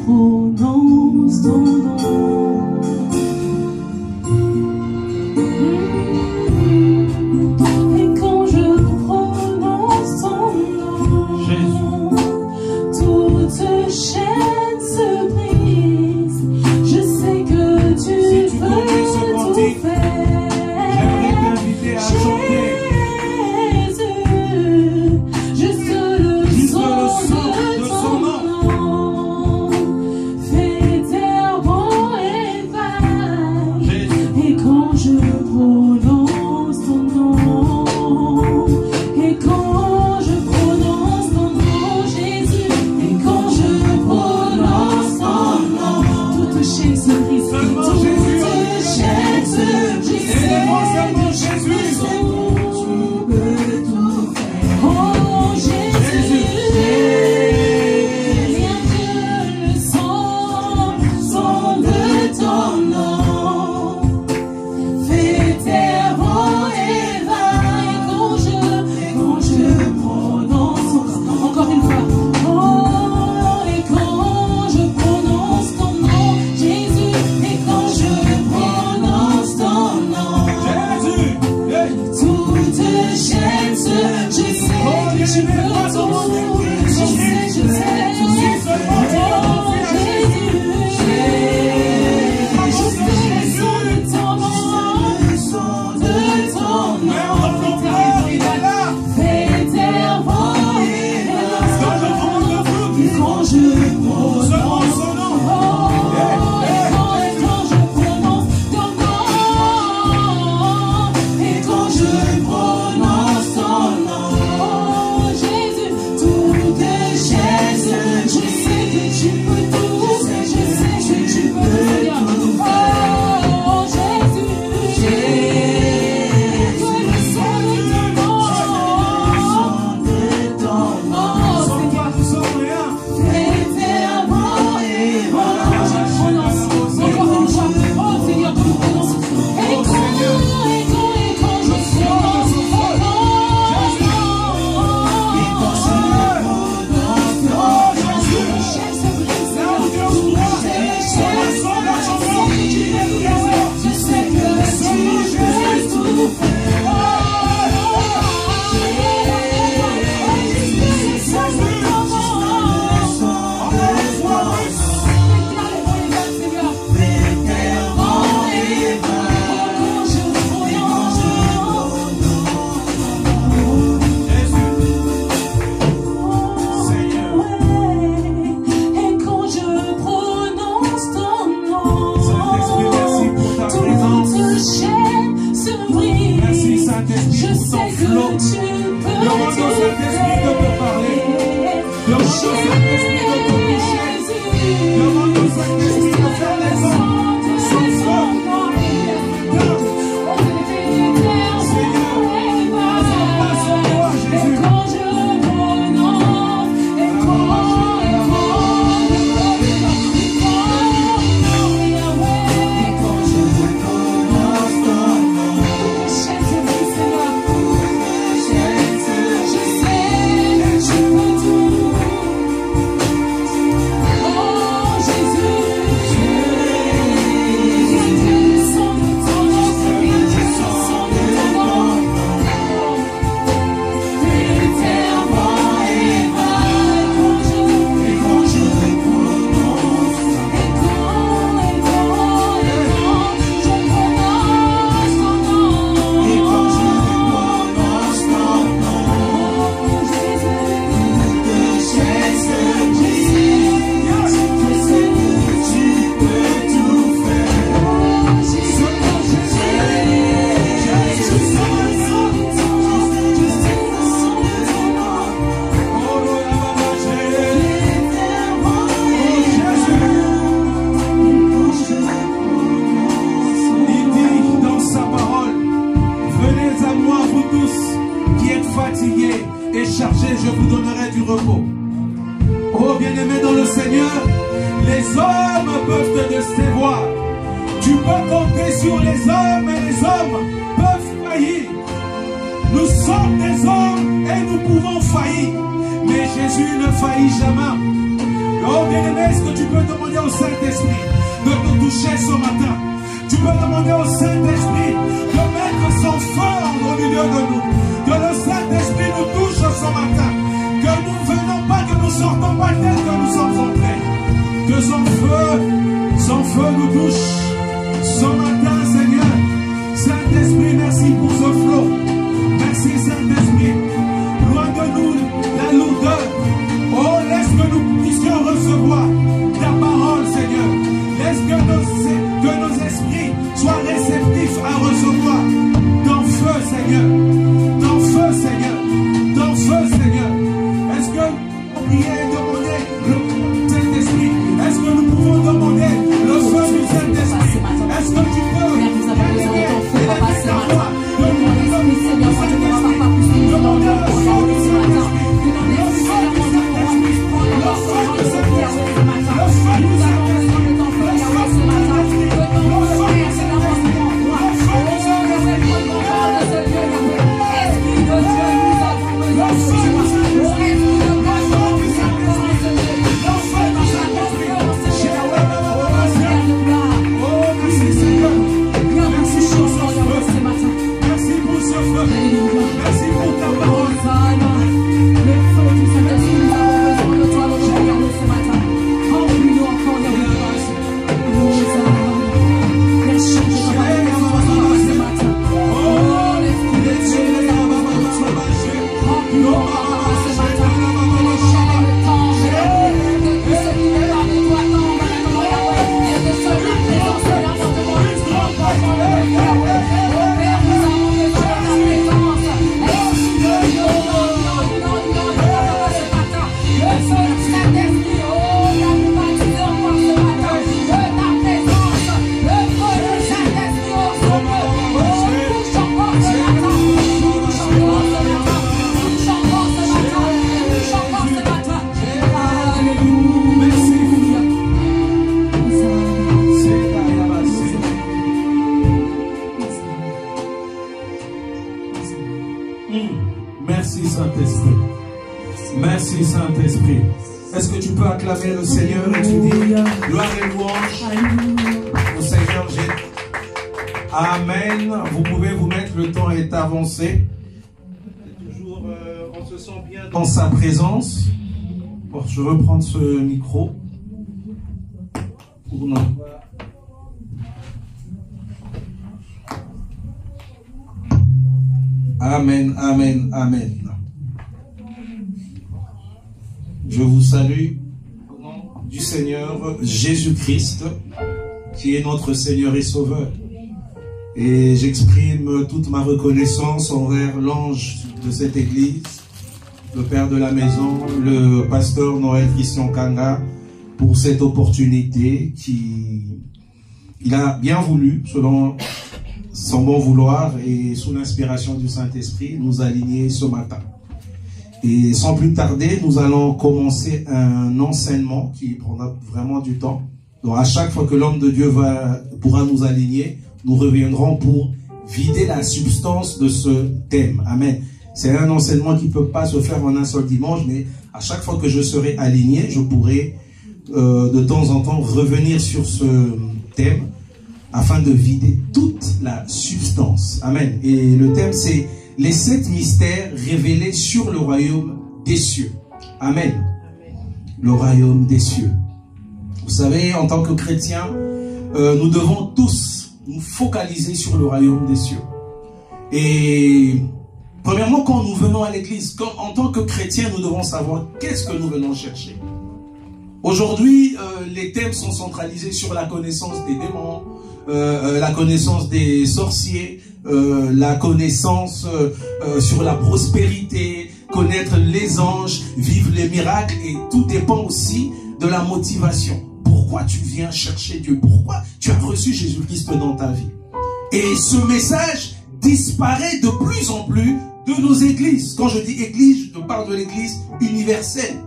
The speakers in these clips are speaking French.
prononce ton nom. Et quand je prononce ton nom, Jésus, toute chaîne se brise. Je sais que tu peux tout faire. J'aimerais t'inviter à chanter. Juste le son de ton nom fait terre, vent et vague. Et quand je prononce ton nom, et quand je prononce ton nom, Jésus, et quand je prononce ton nom, toute chaîne se brise, toute chaîne se brise. Aidez-moi seulement Jésus. et chargés, je vous donnerai du repos. Oh bien-aimé dans le Seigneur, les hommes peuvent te décevoir. Tu peux compter sur les hommes et les hommes peuvent faillir. Nous sommes des hommes et nous pouvons faillir. Mais Jésus ne faillit jamais. Oh bien-aimé, est-ce que tu peux demander au Saint-Esprit de te toucher ce matin? Tu peux demander au Saint-Esprit de mettre son feu au milieu de nous. Que le Saint-Esprit nous touche ce matin. Que nous ne venons pas, que nous sortons pas tel que nous sommes entrés. Que son feu nous touche ce matin, Seigneur. Saint-Esprit, merci pour ce flot. Merci, Saint-Esprit. Loin de nous la lourdeur. Oh, laisse que nous puissions recevoir ta parole, Seigneur. Laisse que nos esprits soient réceptifs à recevoir ton feu, Seigneur. Ton feu, Seigneur. Ton feu, Seigneur. Est-ce que nous prions et demander le Saint-Esprit? Est-ce que nous pouvons demander le feu du Saint-Esprit? Est-ce que tu peux prier et lever ta voix? Demander le feu du Saint-Esprit. Demander le feu du Saint-Esprit. Le feu du Saint-Esprit. Le feu du Saint-Esprit. Le feu du Merci Saint-Esprit. Merci Saint-Esprit. Est-ce que tu peux acclamer le Seigneur et tu dis gloire et louange au Seigneur Jésus. Amen. Vous pouvez vous mettre, le temps est avancé. Toujours, on se sent bien dans sa présence. Bon, je veux prendre ce micro pour nous. Amen, amen, amen. Je vous salue au nom du Seigneur Jésus-Christ, qui est notre Seigneur et Sauveur. Et j'exprime toute ma reconnaissance envers l'ange de cette église, le père de la maison, le pasteur Noël Christian Kanga, pour cette opportunité qu'il a bien voulu, selon son bon vouloir et sous l'inspiration du Saint-Esprit, nous aligner ce matin. Et sans plus tarder, nous allons commencer un enseignement qui prendra vraiment du temps. Donc à chaque fois que l'homme de Dieu pourra nous aligner, nous reviendrons pour vider la substance de ce thème. Amen. C'est un enseignement qui ne peut pas se faire en un seul dimanche, mais à chaque fois que je serai aligné, je pourrai de temps en temps revenir sur ce thème afin de vider toute la substance. Amen. Et le thème, c'est les 7 mystères révélés sur le royaume des cieux. Amen. Le royaume des cieux. Vous savez, en tant que chrétiens, nous devons tous nous focaliser sur le royaume des cieux. Et premièrement, quand nous venons à l'église, en tant que chrétiens, nous devons savoir qu'est-ce que nous venons chercher. Aujourd'hui, les thèmes sont centralisés sur la connaissance des démons, la connaissance des sorciers, la connaissance sur la prospérité, connaître les anges, vivre les miracles, et tout dépend aussi de la motivation. Pourquoi tu viens chercher Dieu? Pourquoi tu as reçu Jésus-Christ dans ta vie? Et ce message disparaît de plus en plus de nos églises. Quand je dis église, je parle de l'église universelle.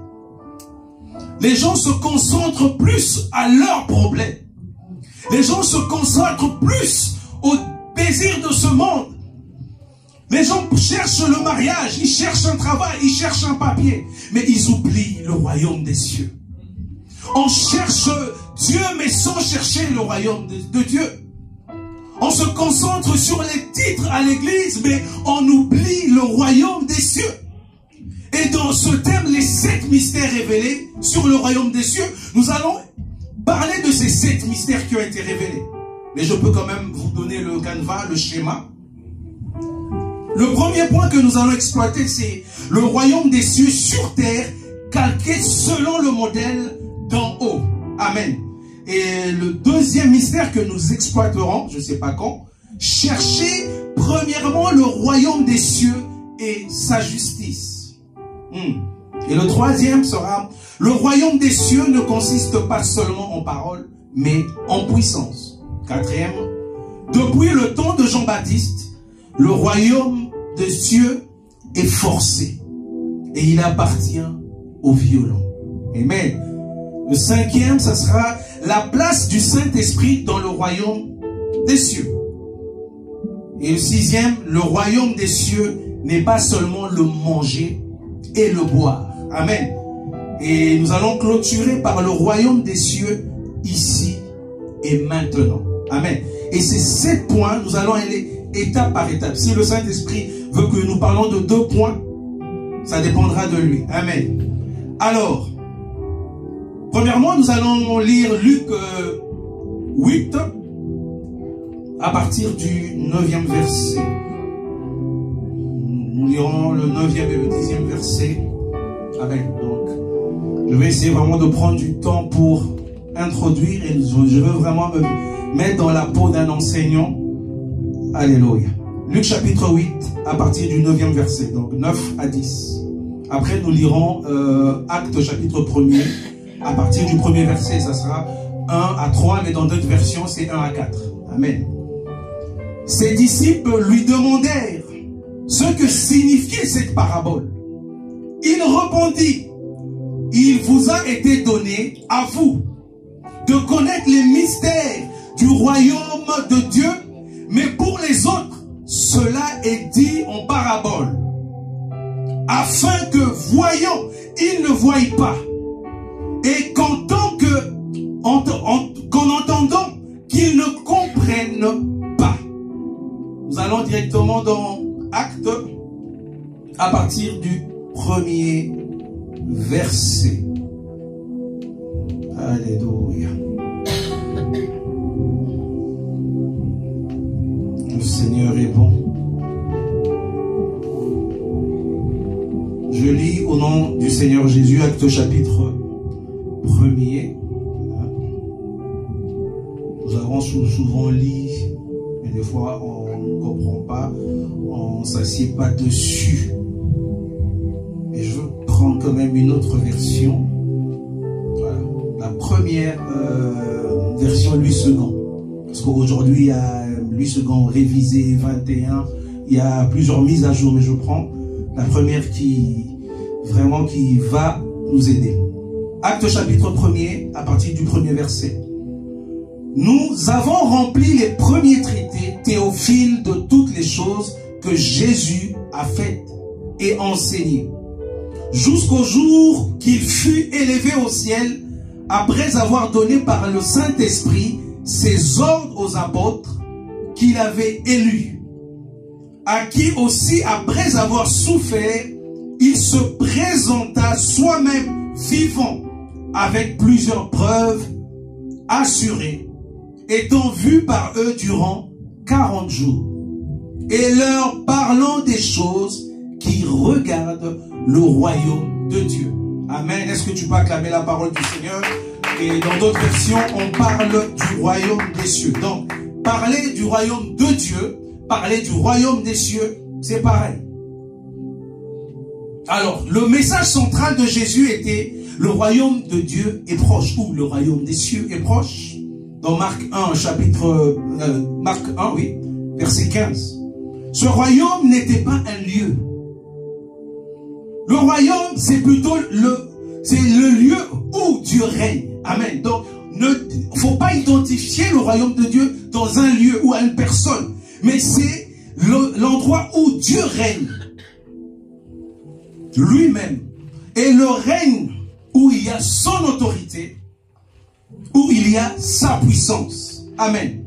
Les gens se concentrent plus à leurs problèmes. Les gens se concentrent plus au désir de ce monde. Les gens cherchent le mariage, ils cherchent un travail, ils cherchent un papier. Mais ils oublient le royaume des cieux. On cherche Dieu, mais sans chercher le royaume de Dieu. On se concentre sur les titres à l'église, mais on oublie le royaume des cieux. Et dans ce thème, les 7 mystères révélés sur le royaume des cieux, nous allons parler de ces 7 mystères qui ont été révélés. Mais je peux quand même vous donner le canevas, le schéma. Le premier point que nous allons exploiter, c'est le royaume des cieux sur terre, calqué selon le modèle d'en haut. Amen. Et le deuxième mystère que nous exploiterons, je ne sais pas quand, chercher premièrement le royaume des cieux et sa justice. Et le troisième sera, le royaume des cieux ne consiste pas seulement en paroles, mais en puissance. Quatrième, depuis le temps de Jean-Baptiste, le royaume des cieux est forcé et il appartient aux violents. Amen. Le cinquième, ça sera la place du Saint-Esprit dans le royaume des cieux. Et le sixième, le royaume des cieux n'est pas seulement le manger et le boire. Amen. Et nous allons clôturer par le royaume des cieux ici et maintenant. Amen. Et ces 7 points, nous allons aller étape par étape. Si le Saint-Esprit veut que nous parlons de 2 points, ça dépendra de lui. Amen. Alors, premièrement, nous allons lire Luc 8 à partir du 9e verset. Nous lirons le 9e et le 10e verset. Amen. Donc, je vais essayer vraiment de prendre du temps pour introduire et je veux vraiment me mettre dans la peau d'un enseignant. Alléluia. Luc chapitre 8 à partir du 9e verset. Donc 9 à 10. Après, nous lirons Actes chapitre 1er. À partir du 1er verset, ça sera 1 à 3, mais dans d'autres versions, c'est 1 à 4. Amen. Ses disciples lui demandèrent ce que signifiait cette parabole. Il répondit, il vous a été donné, à vous, de connaître les mystères du royaume de Dieu, mais pour les autres, cela est dit en parabole, afin que, voyant, ils ne voient pas, et qu'en entendant, qu'ils ne comprennent pas. Nous allons directement dans Actes, à partir du 1er verset. Alléluia. Le Seigneur est bon. Je lis au nom du Seigneur Jésus, Actes chapitre 1er. Nous avons souvent lu, mais des fois on ne comprend pas, on ne s'assied pas dessus. Et je prends quand même une autre version. Voilà. La première version Louis II. Parce qu'aujourd'hui, il y a Louis II révisé 21. Il y a plusieurs mises à jour, mais je prends la première qui va nous aider. Acte chapitre 1er, à partir du 1er verset. Nous avons rempli les premiers traités, Théophile, de toutes les choses que Jésus a faites et enseignées, jusqu'au jour qu'il fut élevé au ciel, après avoir donné par le Saint-Esprit ses ordres aux apôtres qu'il avait élus, à qui aussi, après avoir souffert, il se présenta soi-même vivant, avec plusieurs preuves assurées, étant vu par eux durant 40 jours, et leur parlant des choses qui regardent le royaume de Dieu. Amen. Est-ce que tu peux acclamer la parole du Seigneur? Et dans d'autres versions, on parle du royaume des cieux. Donc, parler du royaume de Dieu, parler du royaume des cieux, c'est pareil. Alors, le message central de Jésus était le royaume de Dieu est proche, ou le royaume des cieux est proche. Dans Marc 1, Marc 1, oui, verset 15. Ce royaume n'était pas un lieu. Le royaume, c'est plutôt le lieu où Dieu règne. Amen. Donc, il ne faut pas identifier le royaume de Dieu dans un lieu ou à une personne. Mais c'est l'endroit où Dieu règne. Lui-même. Et le règne où il y a son autorité, où il y a sa puissance. Amen.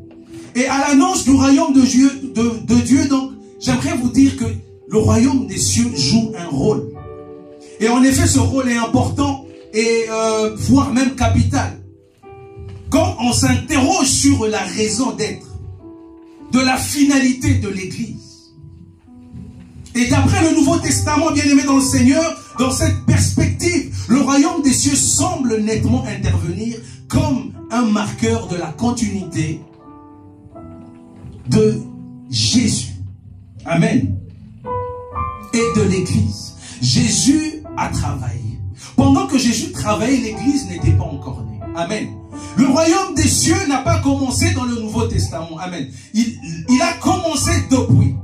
Et à l'annonce du royaume de Dieu, donc, j'aimerais vous dire que le royaume des cieux joue un rôle. Et en effet, ce rôle est important et voire même capital. Quand on s'interroge sur la raison d'être, de la finalité de l'Église. Et d'après le Nouveau Testament, bien-aimé dans le Seigneur, dans cette perspective, le royaume des cieux semble nettement intervenir comme un marqueur de la continuité de Jésus. Amen. Et de l'Église. Jésus a travaillé. Pendant que Jésus travaillait, l'Église n'était pas encore née. Amen. Le royaume des cieux n'a pas commencé dans le Nouveau Testament. Amen. Il a commencé depuis.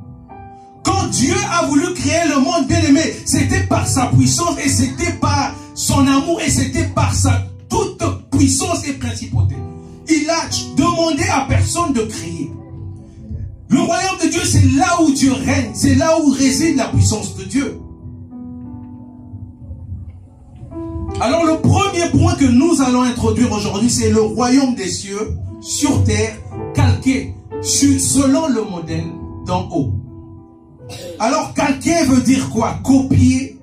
Quand Dieu a voulu créer le monde, bien-aimé, c'était par sa puissance et c'était par son amour et c'était par sa toute puissance et principauté. Il a demandé à personne de créer. Le royaume de Dieu, c'est là où Dieu règne. C'est là où réside la puissance de Dieu. Alors le premier point que nous allons introduire aujourd'hui, c'est le royaume des cieux sur terre, calqué selon le modèle d'en haut. Alors calquer veut dire quoi? Copier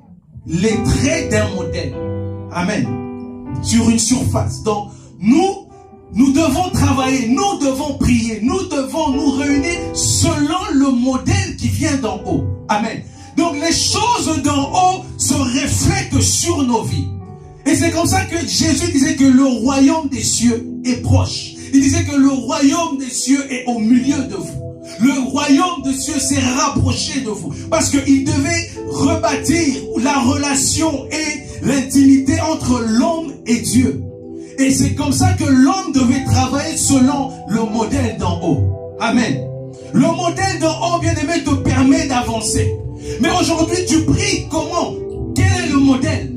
les traits d'un modèle. Amen. Sur une surface. Donc nous devons travailler, nous devons prier, nous devons nous réunir selon le modèle qui vient d'en haut. Amen. Donc les choses d'en haut se reflètent sur nos vies. Et c'est comme ça que Jésus disait que le royaume des cieux est proche. Il disait que le royaume des cieux est au milieu de vous. Le royaume des cieux s'est rapproché de vous. Parce qu'il devait rebâtir la relation et l'intimité entre l'homme et Dieu. Et c'est comme ça que l'homme devait travailler selon le modèle d'en haut. Amen. Le modèle d'en haut, bien-aimé, te permet d'avancer. Mais aujourd'hui, tu pries comment? Quel est le modèle?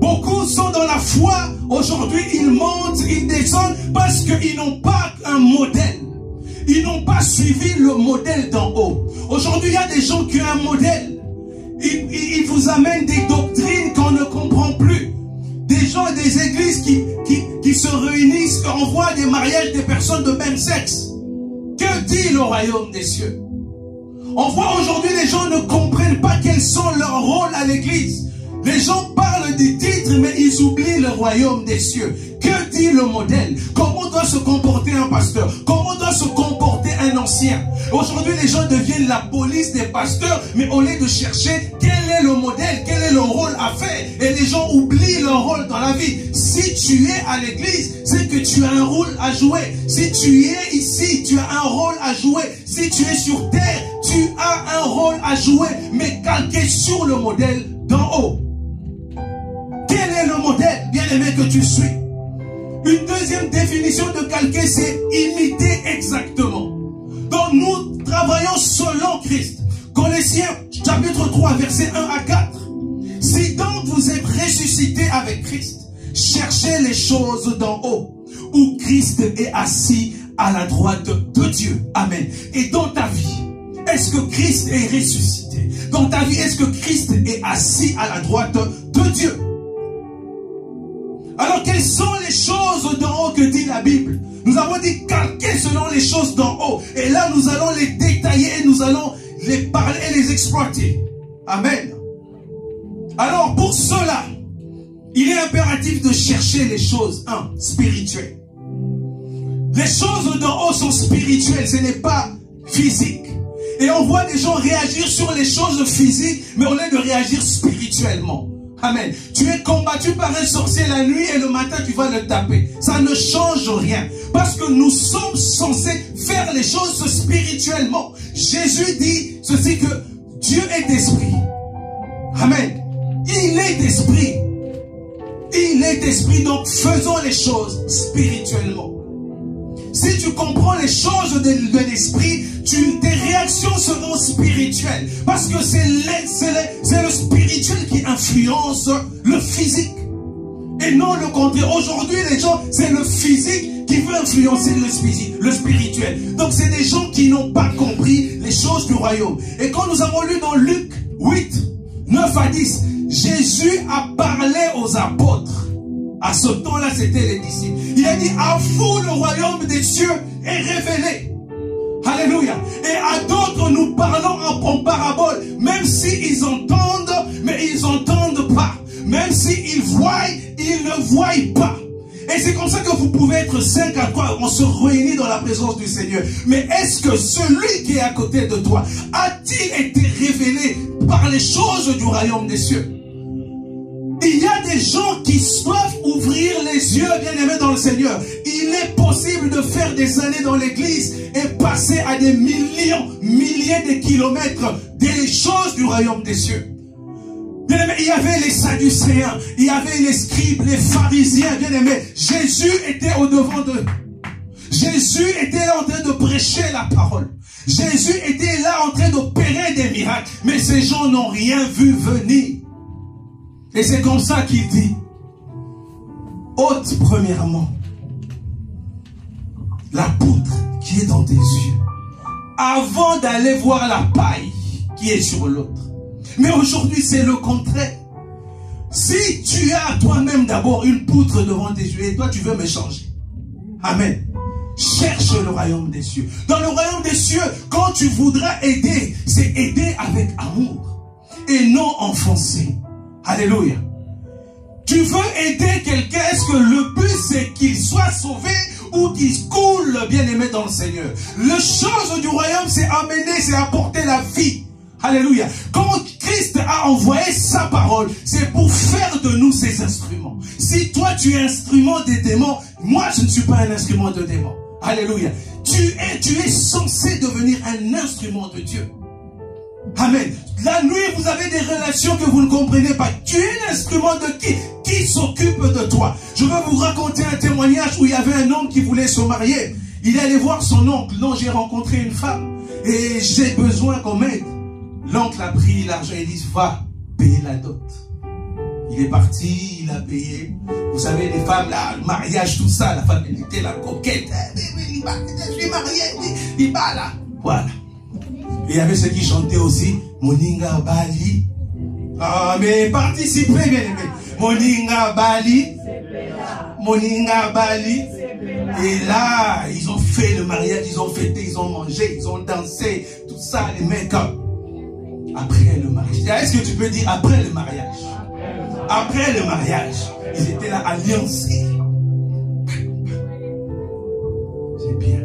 Beaucoup sont dans la foi. Aujourd'hui, ils montent, ils descendent parce qu'ils n'ont pas un modèle. Ils n'ont pas suivi le modèle d'en haut. Aujourd'hui, il y a des gens qui ont un modèle. Ils vous amènent des doctrines qu'on ne comprend plus. Des gens, des églises qui se réunissent, on voit des mariages des personnes de même sexe. Que dit le royaume des cieux? On voit aujourd'hui les gens ne comprennent pas quels sont leurs rôles à l'église. Les gens parlent des titres, mais ils oublient le royaume des cieux. Que dit le modèle? Comment doit se comporter un pasteur? Comment doit se comporter un ancien? Aujourd'hui, les gens deviennent la police des pasteurs, mais au lieu de chercher quel est le modèle, quel est le rôle à faire, et les gens oublient leur rôle dans la vie. Si tu es à l'église, c'est que tu as un rôle à jouer. Si tu es ici, tu as un rôle à jouer. Si tu es sur terre, tu as un rôle à jouer, mais calqué sur le modèle d'en haut. Quel est le modèle, bien-aimé, que tu suis? Une deuxième définition de calquer, c'est imiter exactement. Donc nous travaillons selon Christ. Colossiens chapitre 3, versets 1 à 4. Si donc vous êtes ressuscités avec Christ, cherchez les choses d'en haut, où Christ est assis à la droite de Dieu. Amen. Et dans ta vie, est-ce que Christ est ressuscité? Dans ta vie, est-ce que Christ est assis à la droite de Dieu? Alors, quelles sont les choses d'en haut que dit la Bible? Nous avons dit calquer selon les choses d'en haut. Et là, nous allons les détailler et nous allons les parler et les exploiter. Amen. Alors, pour cela, il est impératif de chercher les choses, spirituelles. Les choses d'en haut sont spirituelles, ce n'est pas physique. Et on voit des gens réagir sur les choses physiques, mais au lieu de réagir spirituellement. Amen. Tu es combattu par un sorcier la nuit et le matin tu vas le taper. Ça ne change rien. Parce que nous sommes censés faire les choses spirituellement. Jésus dit ceci, que Dieu est esprit. Amen. Il est esprit. Il est esprit, donc faisons les choses spirituellement. Si tu comprends les choses de l'esprit, tes réactions seront spirituelles. Parce que c'est le spirituel qui influence le physique. Et non le contraire. Aujourd'hui, les gens, c'est le physique qui veut influencer le spirituel. Donc, c'est des gens qui n'ont pas compris les choses du royaume. Et quand nous avons lu dans Luc 8, 9 à 10, Jésus a parlé aux apôtres. À ce temps-là, c'était les disciples. Il a dit, à vous, le royaume des cieux est révélé. Alléluia. Et à d'autres, nous parlons en parabole. Même s'ils entendent, mais ils n'entendent pas. Même s'ils voient, ils ne voient pas. Et c'est comme ça que vous pouvez être 5 à 3. On se réunit dans la présence du Seigneur. Mais est-ce que celui qui est à côté de toi a-t-il été révélé par les choses du royaume des cieux? Il y a des gens qui doivent ouvrir les yeux, bien-aimés dans le Seigneur. Il est possible de faire des années dans l'église et passer à des milliers de kilomètres des choses du royaume des cieux. Bien-aimés, il y avait les Sadducéens, il y avait les scribes, les pharisiens, bien-aimés. Jésus était au devant d'eux. Jésus était là en train de prêcher la parole. Jésus était là en train d'opérer des miracles. Mais ces gens n'ont rien vu venir. Et c'est comme ça qu'il dit, ôte premièrement la poutre qui est dans tes yeux, avant d'aller voir la paille qui est sur l'autre. Mais aujourd'hui, c'est le contraire. Si tu as toi-même d'abord une poutre devant tes yeux et toi, tu veux me changer. Amen. Cherche le royaume des cieux. Dans le royaume des cieux, quand tu voudras aider, c'est aider avec amour et non enfoncer. Alléluia. Tu veux aider quelqu'un, est-ce que le but c'est qu'il soit sauvé ou qu'il coule, bien-aimé dans le Seigneur? Le chose du royaume, c'est amener, c'est apporter la vie. Alléluia. Quand Christ a envoyé sa parole, c'est pour faire de nous ses instruments. Si toi tu es instrument des démons, moi je ne suis pas un instrument de démons. Alléluia. Tu es censé devenir un instrument de Dieu. Amen. La nuit, vous avez des relations que vous ne comprenez pas. Tu es l'instrument de qui? Qui s'occupe de toi? Je veux vous raconter un témoignage où il y avait un homme qui voulait se marier. Il est allé voir son oncle. Non, j'ai rencontré une femme et j'ai besoin qu'on m'aide. L'oncle a pris l'argent et dit, va payer la dot. Il est parti, il a payé. Vous savez, les femmes, là, le mariage, tout ça, la femme, elle était la coquette. Je suis marié, il va là. Voilà. Et il y avait ceux qui chantaient aussi, Moninga Bali. Ah, mais participez, bien aimé. Moninga Bali. Moninga Bali. Et là, ils ont fait le mariage, ils ont fêté, ils ont mangé, ils ont dansé, tout ça, les mecs. Après le mariage. Est-ce que tu peux dire après le mariage? Après le mariage. Ils étaient là alliancés. C'est bien.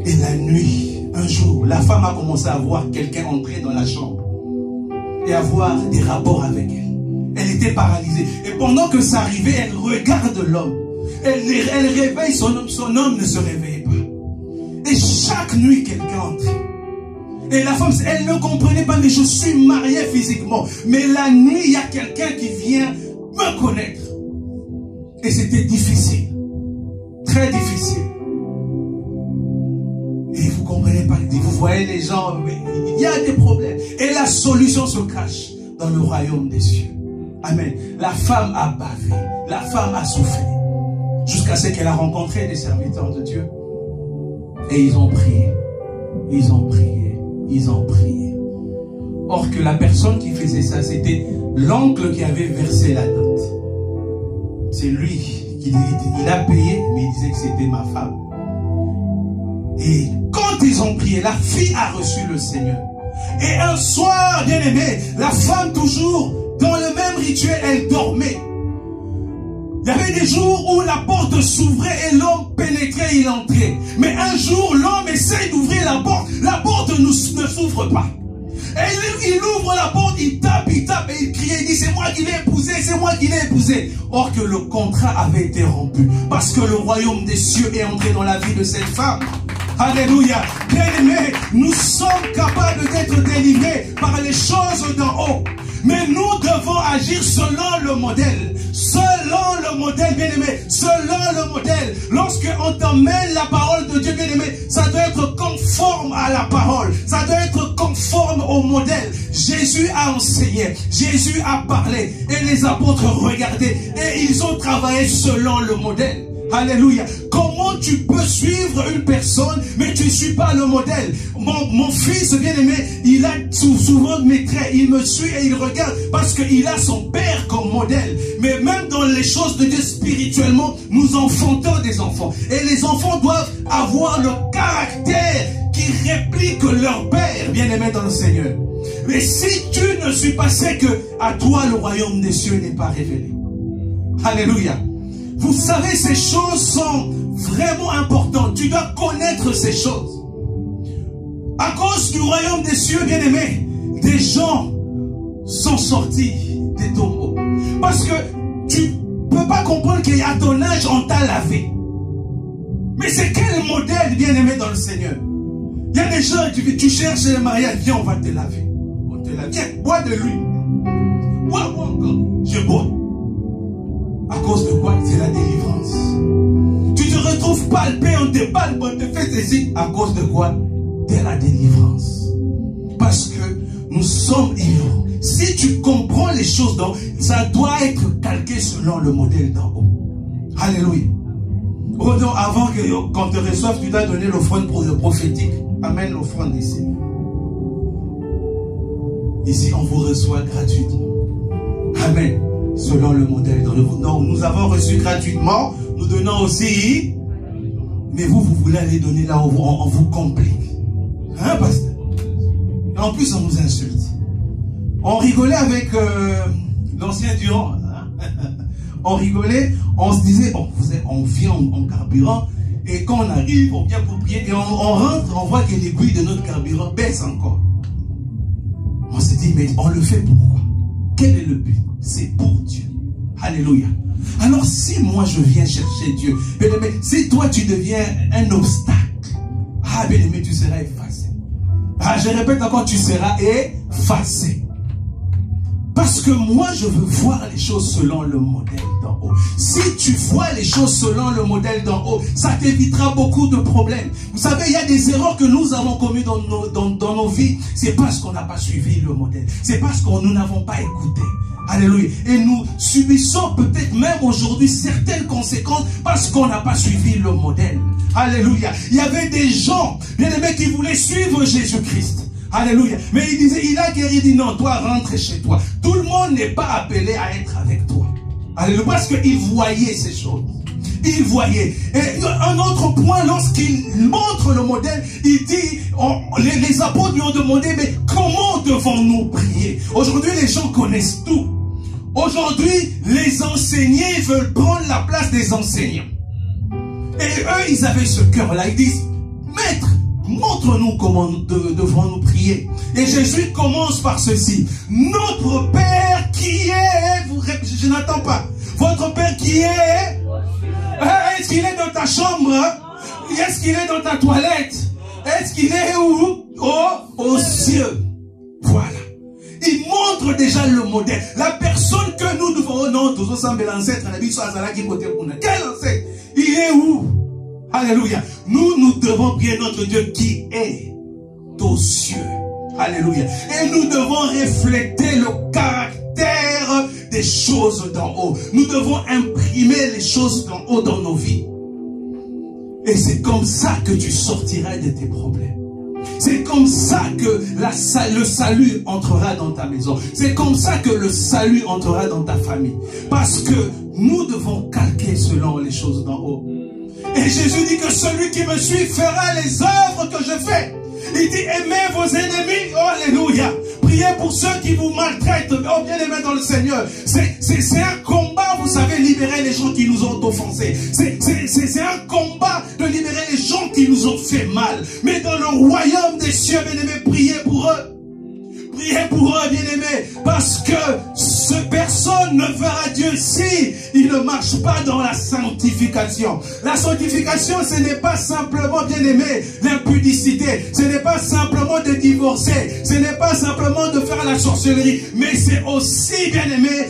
Et la nuit, un jour, la femme a commencé à voir quelqu'un entrer dans la chambre et avoir des rapports avec elle. Elle était paralysée. Et pendant que ça arrivait, elle regarde l'homme. Elle réveille son homme ne se réveillait pas. Et chaque nuit, quelqu'un entrait. Et la femme, elle ne comprenait pas, mais je suis mariée physiquement. Mais la nuit, il y a quelqu'un qui vient me connaître. Et c'était difficile. Très difficile. Et vous ne comprenez pas. Vous voyez les gens, mais il y a des problèmes. Et la solution se cache dans le royaume des cieux. Amen. La femme a bavé. La femme a souffert. Jusqu'à ce qu'elle a rencontré des serviteurs de Dieu. Et ils ont prié. Ils ont prié. Ils ont prié. Or que la personne qui faisait ça, c'était l'oncle qui avait versé la dot. C'est lui qui il a payé, mais il disait que c'était ma femme. Et quand ils ont prié, la fille a reçu le Seigneur. Et un soir, bien aimé, la femme toujours dans le même rituel, elle dormait. Il y avait des jours où la porte s'ouvrait et l'homme pénétrait, il entrait. Mais un jour, l'homme essaye d'ouvrir la porte ne s'ouvre pas. Et il ouvre la porte, il tape et il crie, il dit, c'est moi qui l'ai épousé, c'est moi qui l'ai épousé. Or que le contrat avait été rompu. Parce que le royaume des cieux est entré dans la vie de cette femme. Alléluia. Bien-aimés, nous sommes capables d'être délivrés par les choses d'en haut. Mais nous devons agir selon le modèle. Selon le modèle, bien-aimé. Selon le modèle. Lorsqu'on t'emmène la parole de Dieu, bien-aimé, ça doit être conforme à la parole. Ça doit être conforme au modèle. Jésus a enseigné. Jésus a parlé. Et les apôtres regardaient. Et ils ont travaillé selon le modèle. Alléluia. Comment tu peux suivre une personne, mais tu ne suis pas le modèle? Mon fils bien-aimé, il a souvent mes traits. Il me suit et il regarde parce qu'il a son père comme modèle. Mais même dans les choses de Dieu spirituellement, nous enfantons des enfants. Et les enfants doivent avoir le caractère qui réplique leur père, bien-aimé dans le Seigneur. Mais si tu ne suis pas, c'est que à toi le royaume des cieux n'est pas révélé. Alléluia. Vous savez, ces choses sont vraiment importantes. Tu dois connaître ces choses. À cause du royaume des cieux, bien-aimés, des gens sont sortis des tombeaux. Parce que tu ne peux pas comprendre qu'à ton âge, on t'a lavé. Mais c'est quel modèle, bien-aimé dans le Seigneur? Il y a des gens, tu cherches le mariage, viens, on va te laver. On te lave. Viens, bois de l'huile. Bois encore. Je bois. À cause de quoi? C'est la délivrance. Tu te retrouves palpé, on te palpe, on te fait saisir. À cause de quoi? De la délivrance. Parce que nous sommes ignorants. Si tu comprends les choses d'en haut, ça doit être calqué selon le modèle d'en haut. Alléluia. Avant qu'on te reçoive, tu dois donner l'offrande prophétique. Amène l'offrande ici. Ici, on vous reçoit gratuitement. Amen. Selon le modèle. Donc, nous avons reçu gratuitement. Nous donnons aussi. Mais vous voulez aller donner là où on vous complique. Hein, pasteur? Et en plus, on nous insulte. On rigolait avec l'ancien Durand. On rigolait. On se disait, on vient en carburant. Et quand on arrive, on vient pour prier. Et on rentre, on voit que l'aiguille de notre carburant baisse encore. On se dit, mais on le fait pourquoi? Quel est le but? C'est pour Dieu. Alléluia. Alors si moi je viens chercher Dieu, bien-aimé, si toi tu deviens un obstacle, ah bien-aimé, tu seras effacé. Ah, je répète encore, tu seras effacé. Parce que moi je veux voir les choses selon le modèle d'en haut. Si tu vois les choses selon le modèle d'en haut, ça t'évitera beaucoup de problèmes. Vous savez, il y a des erreurs que nous avons commises dans nos vies. C'est parce qu'on n'a pas suivi le modèle. C'est parce que nous n'avons pas écouté. Alléluia. Et nous subissons peut-être même aujourd'hui certaines conséquences parce qu'on n'a pas suivi le modèle. Alléluia. Il y avait des gens, bien aimés, qui voulaient suivre Jésus-Christ. Alléluia. Mais il disait, il a guéri, il dit non, toi rentre chez toi. Tout le monde n'est pas appelé à être avec toi. Alléluia. Parce qu'il voyait ces choses. Il voyait. Et un autre point, lorsqu'il montre le modèle, il dit, les apôtres lui ont demandé, mais comment devons-nous prier? Aujourd'hui, les gens connaissent tout. Aujourd'hui, les enseignés veulent prendre la place des enseignants. Et eux, ils avaient ce cœur-là. Ils disent, maître, montre-nous comment devons-nous prier. Et Jésus commence par ceci. Notre Père qui est... Je n'attends pas. Votre Père qui est... Est-ce qu'il est dans ta chambre? Est-ce qu'il est dans ta toilette? Est-ce qu'il est où? Aux cieux. Voilà. Il montre déjà le modèle. La personne que nous devons... Oh non, tous ensemble l'ancêtre. Quel ancêtre? Il est où? Alléluia. Nous devons prier notre Dieu qui est aux cieux. Alléluia. Et nous devons refléter le caractère des choses d'en haut. Nous devons imprimer les choses d'en haut dans nos vies. Et c'est comme ça que tu sortiras de tes problèmes. C'est comme ça que le salut entrera dans ta maison. C'est comme ça que le salut entrera dans ta famille. Parce que nous devons calquer selon les choses d'en haut. Et Jésus dit que celui qui me suit fera les œuvres que je fais. Il dit, aimez vos ennemis. Oh, alléluia. Priez pour ceux qui vous maltraitent. Oh, bien aimés dans le Seigneur. C'est un combat, vous savez, libérer les gens qui nous ont offensés. C'est un combat de libérer les gens qui nous ont fait mal. Mais dans le royaume des cieux, bien aimés, priez pour eux. Priez pour eux, bien-aimés, parce que personne ne verra Dieu si il ne marche pas dans la sanctification. La sanctification, ce n'est pas simplement, bien-aimés, l'impudicité. Ce n'est pas simplement de divorcer. Ce n'est pas simplement de faire la sorcellerie. Mais c'est aussi, bien-aimés,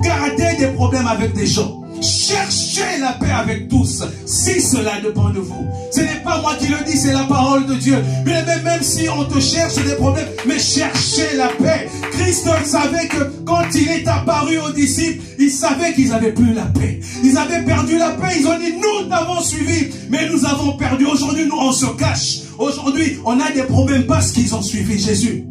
garder des problèmes avec des gens. Cherchez la paix avec tous, si cela dépend de vous. Ce n'est pas moi qui le dis, c'est la parole de Dieu. Mais même si on te cherche des problèmes, mais cherchez la paix. Christ savait que quand il est apparu aux disciples, ils savaient qu'ils n'avaient plus la paix. Ils avaient perdu la paix. Ils ont dit, nous t'avons suivi, mais nous avons perdu. Aujourd'hui, nous, on se cache. Aujourd'hui, on a des problèmes parce qu'ils ont suivi Jésus.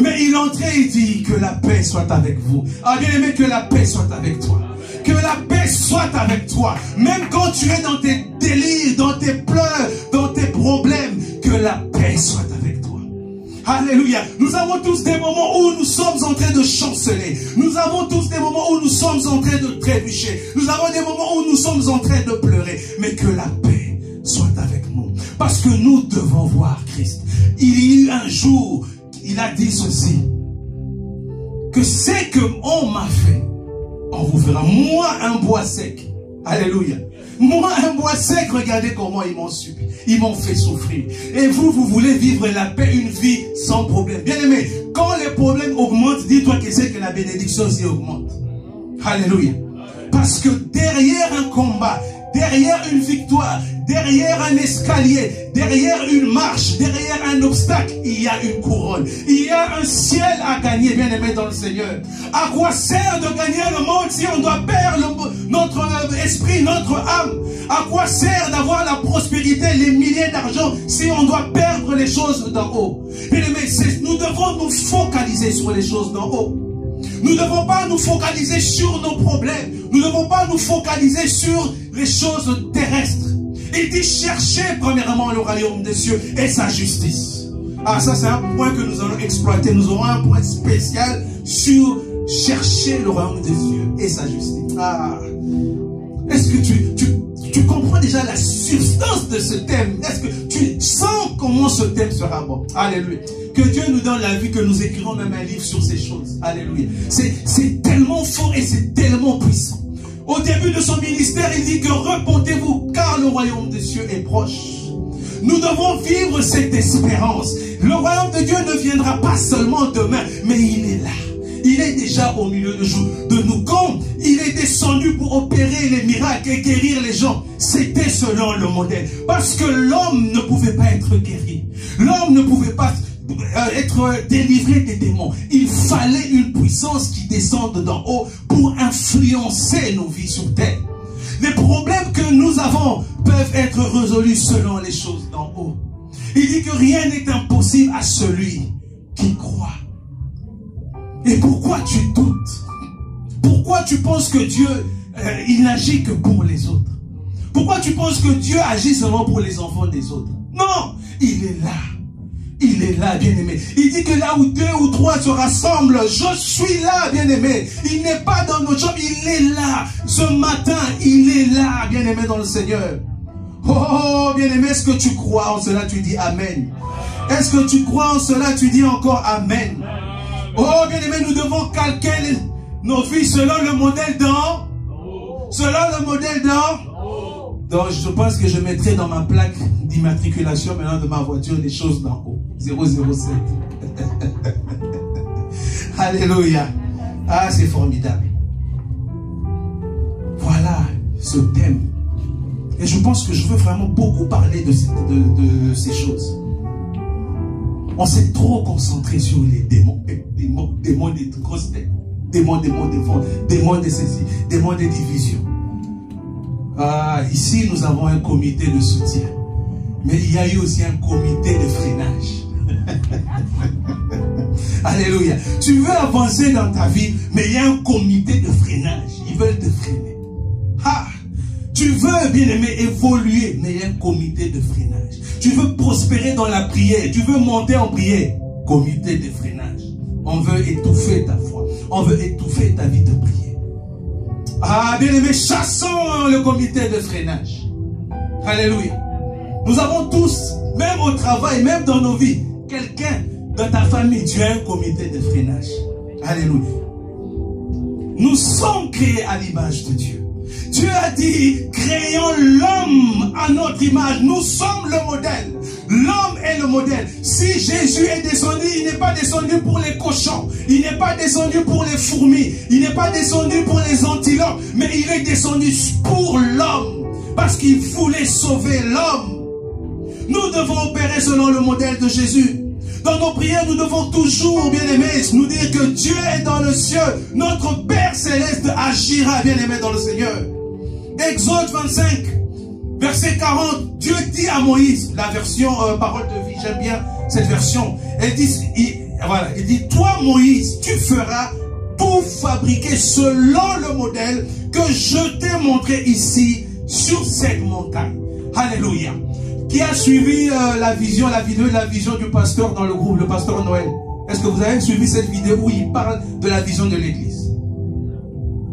Mais il entrait et dit, que la paix soit avec vous. Ah, bien aimé, que la paix soit avec toi. Que la paix soit avec toi. Même quand tu es dans tes délires, dans tes pleurs, dans tes problèmes, que la paix soit avec toi. Alléluia. Nous avons tous des moments où nous sommes en train de chanceler. Nous avons tous des moments où nous sommes en train de trébucher. Nous avons des moments où nous sommes en train de pleurer. Mais que la paix soit avec nous. Parce que nous devons voir Christ. Il y a eu un jour, il a dit ceci. Que c'est que on m'a fait, on vous fera. Moi, un bois sec. Alléluia. Moi, un bois sec, regardez comment ils m'ont subi. Ils m'ont fait souffrir. Et vous, vous voulez vivre la paix, une vie sans problème. Bien aimé, quand les problèmes augmentent, dis-toi que c'est que la bénédiction aussi augmente. Alléluia. Parce que derrière un combat, derrière une victoire, derrière un escalier, derrière une marche, derrière un obstacle, il y a une couronne. Il y a un ciel à gagner, bien aimé dans le Seigneur. À quoi sert de gagner le monde si on doit perdre notre esprit, notre âme? À quoi sert d'avoir la prospérité, les milliers d'argent si on doit perdre les choses d'en haut? Bien aimé, nous devons nous focaliser sur les choses d'en haut. Nous ne devons pas nous focaliser sur nos problèmes. Nous ne devons pas nous focaliser sur les choses terrestres. Il dit chercher premièrement le royaume des cieux et sa justice. Ah, ça c'est un point que nous allons exploiter. Nous aurons un point spécial sur chercher le royaume des cieux et sa justice. Ah, est-ce que tu comprends déjà la substance de ce thème? Est-ce que tu sens comment ce thème sera bon? Alléluia. Que Dieu nous donne la vie, que nous écrivons même un livre sur ces choses. Alléluia. C'est tellement fort et c'est tellement puissant. Au début de son ministère, il dit que repentez-vous car le royaume des cieux est proche. Nous devons vivre cette espérance. Le royaume de Dieu ne viendra pas seulement demain, mais il est là. Il est déjà au milieu de nous. Quand il est descendu pour opérer les miracles et guérir les gens, c'était selon le modèle. Parce que l'homme ne pouvait pas être guéri. L'homme ne pouvait pas être délivré des démons. Il fallait une puissance qui descende d'en haut pour influencer nos vies sur terre. Les problèmes que nous avons peuvent être résolus selon les choses d'en haut. Il dit que rien n'est impossible à celui qui croit. Et pourquoi tu doutes? Pourquoi tu penses que Dieu, il n'agit que pour les autres? Pourquoi tu penses que Dieu agit seulement pour les enfants des autres? Non, il est là. Il est là, bien-aimé. Il dit que là où 2 ou 3 se rassemblent, je suis là, bien-aimé. Il n'est pas dans notre chambre, il est là. Ce matin, il est là, bien-aimé dans le Seigneur. Oh, bien-aimé, est-ce que tu crois en cela? Tu dis Amen. Est-ce que tu crois en cela? Tu dis encore Amen. Oh, bien-aimé, nous devons calquer nos vies selon le modèle dans... Selon le modèle dans... Donc, je pense que je mettrai dans ma plaque d'immatriculation maintenant de ma voiture des choses d'en haut. 007. Alléluia. Ah, c'est formidable. Voilà ce thème. Et je pense que je veux vraiment beaucoup parler de ces choses. On s'est trop concentré sur les démons. Démons des grosses têtes. Démons des fonds. Démons de ceci. Démons des divisions. Ah, ici, nous avons un comité de soutien. Mais il y a eu aussi un comité de freinage. Alléluia. Tu veux avancer dans ta vie, mais il y a un comité de freinage. Ils veulent te freiner. Ah, tu veux, bien-aimé, évoluer, mais il y a un comité de freinage. Tu veux prospérer dans la prière, tu veux monter en prière. Comité de freinage. On veut étouffer ta foi. On veut étouffer ta vie de prière. Ah, bien-aimé, chassons le comité de freinage. Alléluia. Nous avons tous, même au travail, même dans nos vies, quelqu'un dans ta famille, tu as un comité de freinage. Alléluia. Nous sommes créés à l'image de Dieu. Dieu a dit, créons l'homme à notre image. Nous sommes le modèle. L'homme est le modèle. Si Jésus est descendu, il n'est pas descendu pour les cochons. Il n'est pas descendu pour les fourmis. Il n'est pas descendu pour les antilopes. Mais il est descendu pour l'homme. Parce qu'il voulait sauver l'homme. Nous devons opérer selon le modèle de Jésus. Dans nos prières, nous devons toujours, bien-aimés, nous dire que Dieu est dans le ciel. Notre Père Céleste agira, bien-aimé, dans le Seigneur. Exode 25, verset 40, Dieu dit à Moïse, la version parole de vie, j'aime bien cette version. Elle dit, il dit, toi Moïse, tu feras tout fabriquer selon le modèle que je t'ai montré ici sur cette montagne. Alléluia. Qui a suivi la vidéo du pasteur dans le groupe, le pasteur Noël? Est-ce que vous avez suivi cette vidéo où il parle de la vision de l'église?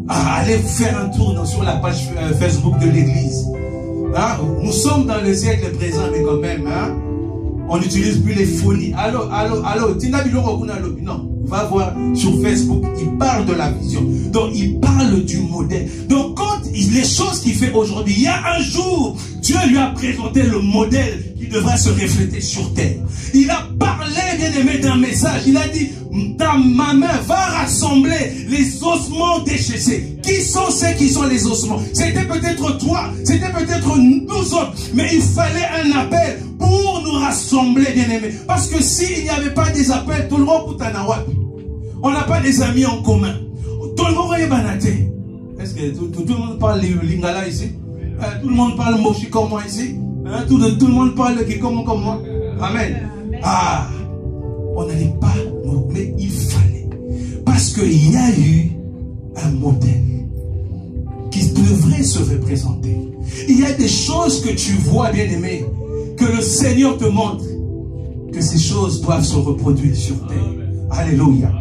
Allez faire un tour sur la page Facebook de l'église. Nous sommes dans le siècle présent, mais quand même, on n'utilise plus les phonies. Allô, non, va voir sur Facebook, il parle de la vision. Donc, il parle du modèle. Donc, quand les choses qu'il fait aujourd'hui, il y a un jour, Dieu lui a présenté le modèle qui devra se refléter sur terre. Il a parlé, bien-aimé, d'un message. Il a dit, ma main va rassembler les ossements déchaissés. Qui sont ceux qui sont les ossements? C'était peut-être toi, c'était peut-être nous autres, mais il fallait un appel pour nous rassembler, bien-aimés. Parce que s'il n'y avait pas des appels, tout le monde on n'a pas des amis en commun. Tout le monde est banaté. Est-ce que tout le monde parle lingala ici? Tout le monde parle mochi comme moi ici? Tout le monde parle comme moi? Amen. On n'allait pas, mais il fallait. Parce qu'il y a eu un modèle qui devrait se représenter. Il y a des choses que tu vois, bien-aimé, que le Seigneur te montre, que ces choses doivent se reproduire sur terre. Alléluia.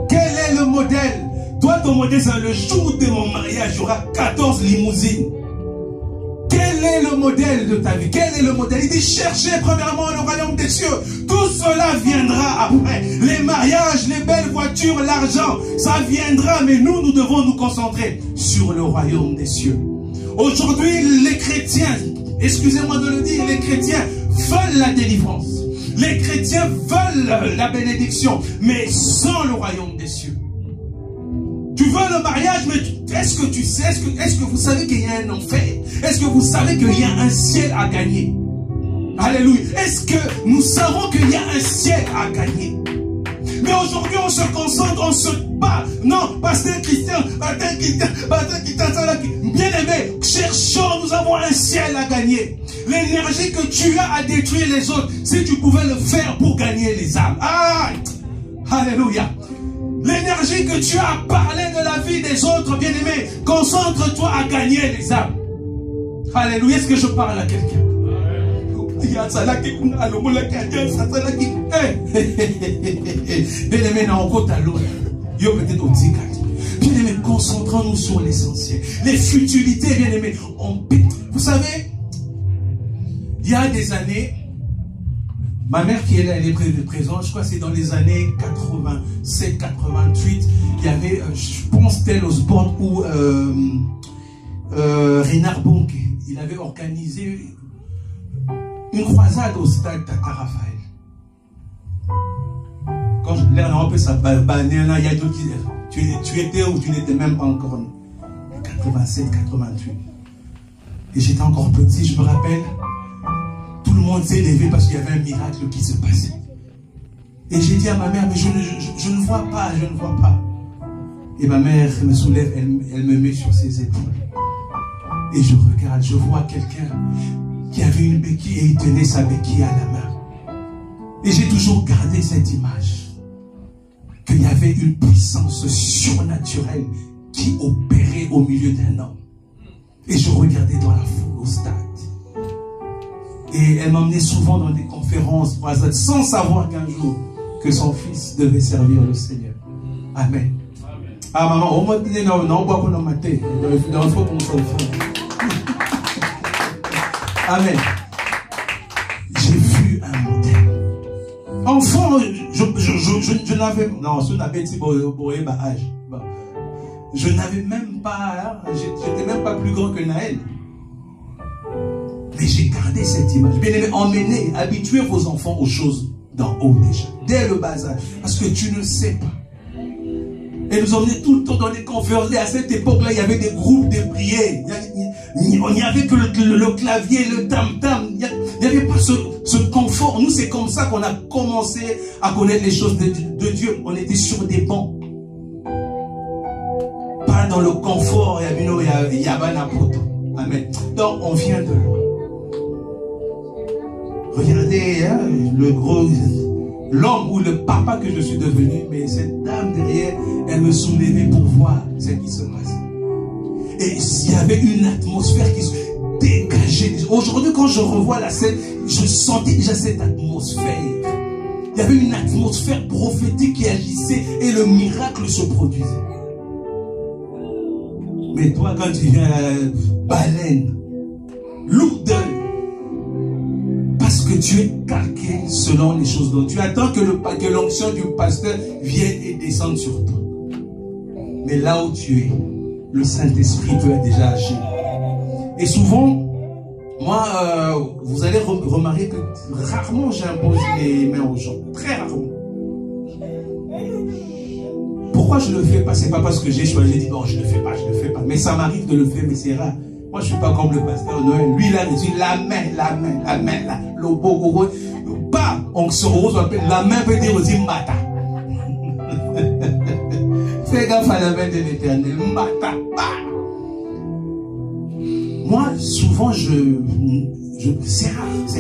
Quel est le modèle? Toi, ton modèle, c'est le jour de mon mariage, il y aura 14 limousines. Quel est le modèle de ta vie? Quel est le modèle? Il dit, cherchez premièrement le royaume des cieux. Tout cela viendra après. Les mariages, les belles voitures, l'argent, ça viendra. Mais nous devons nous concentrer sur le royaume des cieux. Aujourd'hui, les chrétiens, excusez-moi de le dire, les chrétiens veulent la délivrance. Les chrétiens veulent la bénédiction, mais sans le royaume des cieux. Tu veux le mariage, mais est-ce que tu sais, est-ce que vous savez qu'il y a un enfer? Est-ce que vous savez qu'il y a un ciel à gagner? Alléluia. Est-ce que nous savons qu'il y a un ciel à gagner? Mais aujourd'hui, on se concentre, on se bat. Non, pasteur Christian, bien aimé, cherchons, nous avons un ciel à gagner. L'énergie que tu as à détruire les autres, si tu pouvais le faire pour gagner les âmes. Alléluia. L'énergie que tu as à parler de la vie des autres, bien-aimés, concentre-toi à gagner les âmes. Alléluia. Est-ce que je parle à quelqu'un? Bien-aimés, bien-aimés, concentrons-nous sur l'essentiel. Les futilités, bien-aimés. Vous savez, il y a des années, ma mère qui est là, elle est présente, je crois que c'est dans les années 87, 88, il y avait, je pense, tel sport où Renard Bonke, il avait organisé une croisade au stade Tata Raphaël. Quand je l'ai un peu ça bannière là, il y a d'autres qui tu étais ou tu n'étais même pas encore 87, 88. Et j'étais encore petit, je me rappelle. Tout le monde s'est levé parce qu'il y avait un miracle qui se passait. Et j'ai dit à ma mère, mais je ne vois pas, je ne vois pas. Et ma mère me soulève, elle me met sur ses épaules. Et je regarde, je vois quelqu'un qui avait une béquille et il tenait sa béquille à la main. Et j'ai toujours gardé cette image. Qu'il y avait une puissance surnaturelle qui opérait au milieu d'un homme. Et je regardais dans la foule au stade. Et elle m'emmenait souvent dans des conférences, sans savoir qu'un jour, que son fils devait servir le Seigneur. Amen. Ah maman, au moins, non, pas qu'on a maté. Il faut qu'on s'en fasse. Amen. J'ai vu un modèle. Enfant, je n'avais... Non, je n'avais pas âge. Je n'avais même pas... J'étais même pas plus grand que Naël. Mais j'ai gardé cette image. Bien aimé, emmenez, habituez vos enfants aux choses d'en haut déjà. Dès le bas âge. Parce que tu ne sais pas. Et nous emmenez tout le temps dans des conférences. Et à cette époque-là, il y avait des groupes de prières. Il n'y avait que le clavier, le tam-tam. Il Il n'y avait pas ce confort. Nous, c'est comme ça qu'on a commencé à connaître les choses de Dieu. On était sur des bancs. Pas dans le confort. Amen. Donc, on vient de loin. Regardez, hein, l'homme ou le papa que je suis devenu, mais cette dame derrière, elle me soulevait pour voir ce qui se passe. Et il y avait une atmosphère qui se dégageait. Aujourd'hui, quand je revois la scène, je sentais déjà cette atmosphère. Il y avait une atmosphère prophétique qui agissait et le miracle se produisait. Mais toi, quand tu viens à la baleine, lourdeur, parce que tu es calqué selon les choses dont tu attends que l'onction du pasteur vienne et descende sur toi. Mais là où tu es, le Saint-Esprit peut déjà agir. Et souvent, moi, vous allez remarquer que rarement j'impose les mains aux gens. Très rarement. Pourquoi je ne le fais pas? C'est pas parce que j'ai choisi, j'ai dit non, je ne le fais pas, je ne le fais pas. Mais ça m'arrive de le faire, mais c'est rare. Moi, je ne suis pas comme le pasteur Noël. Lui, là, il dit la main, là, le beau, pas, on se rose, on appelle la main, peut dire aussi mata. Fais gaffe à la main de l'Éternel, mata, pas. Moi, souvent, c'est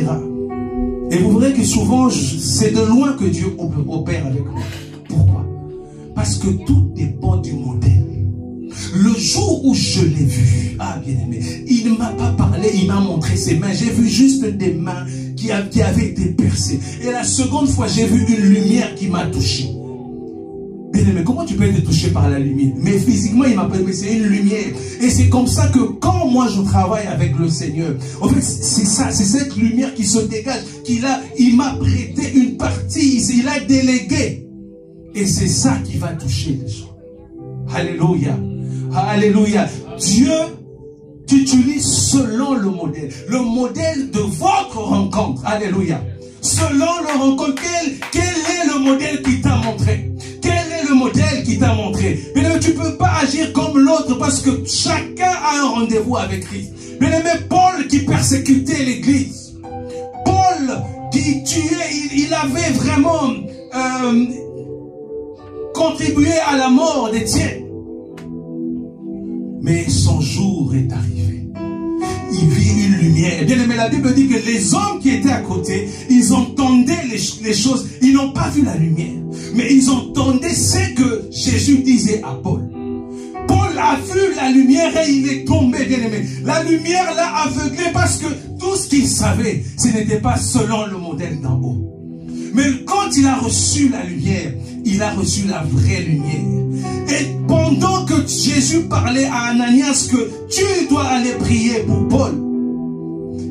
rare. Et vous verrez que souvent, c'est de loin que Dieu opère avec moi. Pourquoi? Parce que tout dépend du modèle. Le jour où je l'ai vu, ah bien aimé, il ne m'a pas parlé, il m'a montré ses mains. J'ai vu juste des mains qui avaient été percées. Et la seconde fois, j'ai vu une lumière qui m'a touché. Bien aimé, comment tu peux être touché par la lumière? Mais physiquement, il m'a pas dit, c'est une lumière. Et c'est comme ça que quand moi je travaille avec le Seigneur, en fait, c'est ça, c'est cette lumière qui se dégage, il m'a prêté une partie, il a délégué. Et c'est ça qui va toucher les gens. Alléluia. Alléluia. Dieu t'utilise selon le modèle de votre rencontre. Alléluia. Selon le rencontre, quel est le modèle qui t'a montré? Quel est le modèle qui t'a montré? Mais tu ne peux pas agir comme l'autre parce que chacun a un rendez-vous avec Christ. Mais même Paul qui persécutait l'église, Paul qui tuait, il avait vraiment contribué à la mort d'Étienne. Mais son jour est arrivé. Il vit une lumière. Bien aimé, la Bible dit que les hommes qui étaient à côté, ils entendaient les choses. Ils n'ont pas vu la lumière. Mais ils entendaient ce que Jésus disait à Paul. Paul a vu la lumière et il est tombé, bien aimé. La lumière l'a aveuglé parce que tout ce qu'il savait, ce n'était pas selon le modèle d'en haut. Mais quand il a reçu la lumière, il a reçu la vraie lumière. Et pendant que Jésus parlait à Ananias que tu dois aller prier pour Paul,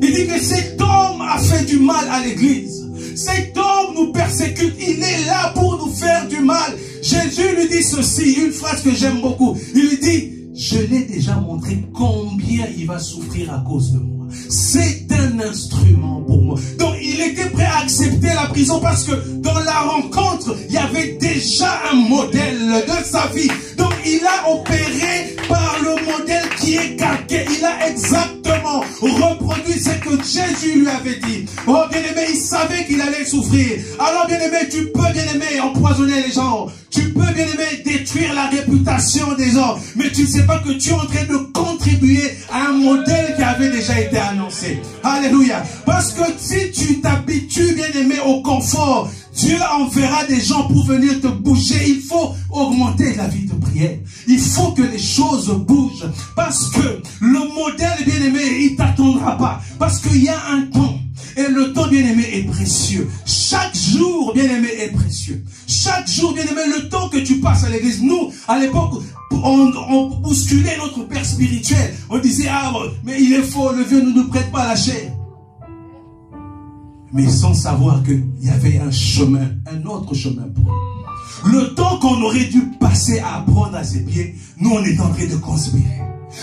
il dit que cet homme a fait du mal à l'église. Cet homme nous persécute. Il est là pour nous faire du mal. Jésus lui dit ceci, une phrase que j'aime beaucoup. Il lui dit, je l'ai déjà montré combien il va souffrir à cause de moi. C'est un instrument pour moi. Donc il était prêt à accepter la prison parce que dans la rencontre, il y avait déjà un modèle de sa vie. Donc il a opéré par le modèle qui est calqué. Il a exactement reproduit ce que Jésus lui avait dit. Oh bien-aimé, il savait qu'il allait souffrir. Alors bien-aimé, tu peux bien-aimé empoisonner les gens. Tu peux bien-aimé détruire la réputation des gens. Mais tu ne sais pas que tu es en train de contribuer à un modèle qui avait déjà été annoncé. Alléluia. Parce que si tu t'habitues bien-aimé au confort, Dieu enverra des gens pour venir te bouger. Il faut augmenter la vie de prière. Il faut que les choses bougent. Parce que le modèle bien-aimé, il ne t'attendra pas. Parce qu'il y a un temps. Et le temps, bien-aimé, est précieux. Chaque jour, bien-aimé, est précieux. Chaque jour, bien-aimé, le temps que tu passes à l'église. Nous, à l'époque, on bousculait notre père spirituel. On disait, ah, mais il est faux, le vieux ne nous prête pas la chair. Mais sans savoir qu'il y avait un chemin, un autre chemin pour nous. Le temps qu'on aurait dû passer à apprendre à ses pieds, nous, on est en train de conspirer.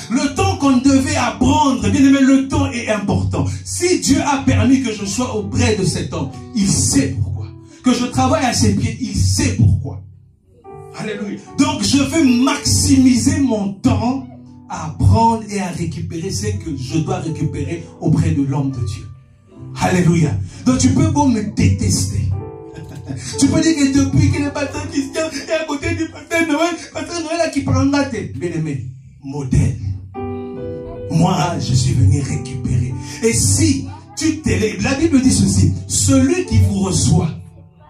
Le temps qu'on devait apprendre, bien aimé, le temps est important. Si Dieu a permis que je sois auprès de cet homme, il sait pourquoi. Que je travaille à ses pieds, il sait pourquoi. Alléluia. Donc je veux maximiser mon temps à apprendre et à récupérer ce que je dois récupérer auprès de l'homme de Dieu. Alléluia. Donc tu peux beau me détester. Tu peux dire que depuis que le pasteur Christian est à côté du pasteur Noël là qui prend la tête. Bien aimé, modèle. Moi, je suis venu récupérer. Et si tu t'élèves, la Bible dit ceci, celui qui vous reçoit,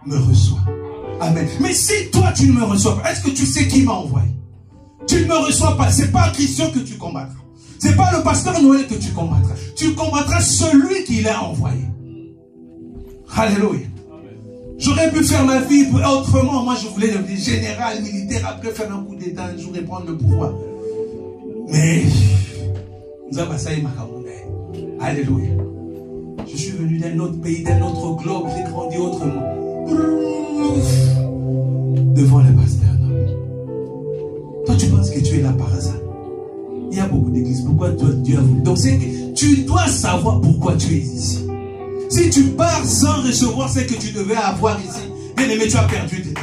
me reçoit. Amen. Mais si toi tu ne me reçois pas, est-ce que tu sais qui m'a envoyé? Tu ne me reçois pas, c'est pas Christian que tu combattras. C'est pas le pasteur Noël que tu combattras. Tu combattras celui qui l'a envoyé. Alléluia. J'aurais pu faire ma vie autrement. Moi, je voulais devenir général, militaire, après faire un coup d'état, un jour et prendre le pouvoir. Mais, nous avons ça, alléluia. Je suis venu d'un autre pays, d'un autre globe, j'ai grandi autrement. Devant le pasteur. Toi, tu penses que tu es là par hasard. Il y a beaucoup d'églises. Pourquoi toi, Dieu a voulu? Donc, tu dois savoir pourquoi tu es ici. Si tu pars sans recevoir ce que tu devais avoir ici, bien aimé, tu as perdu tes temps.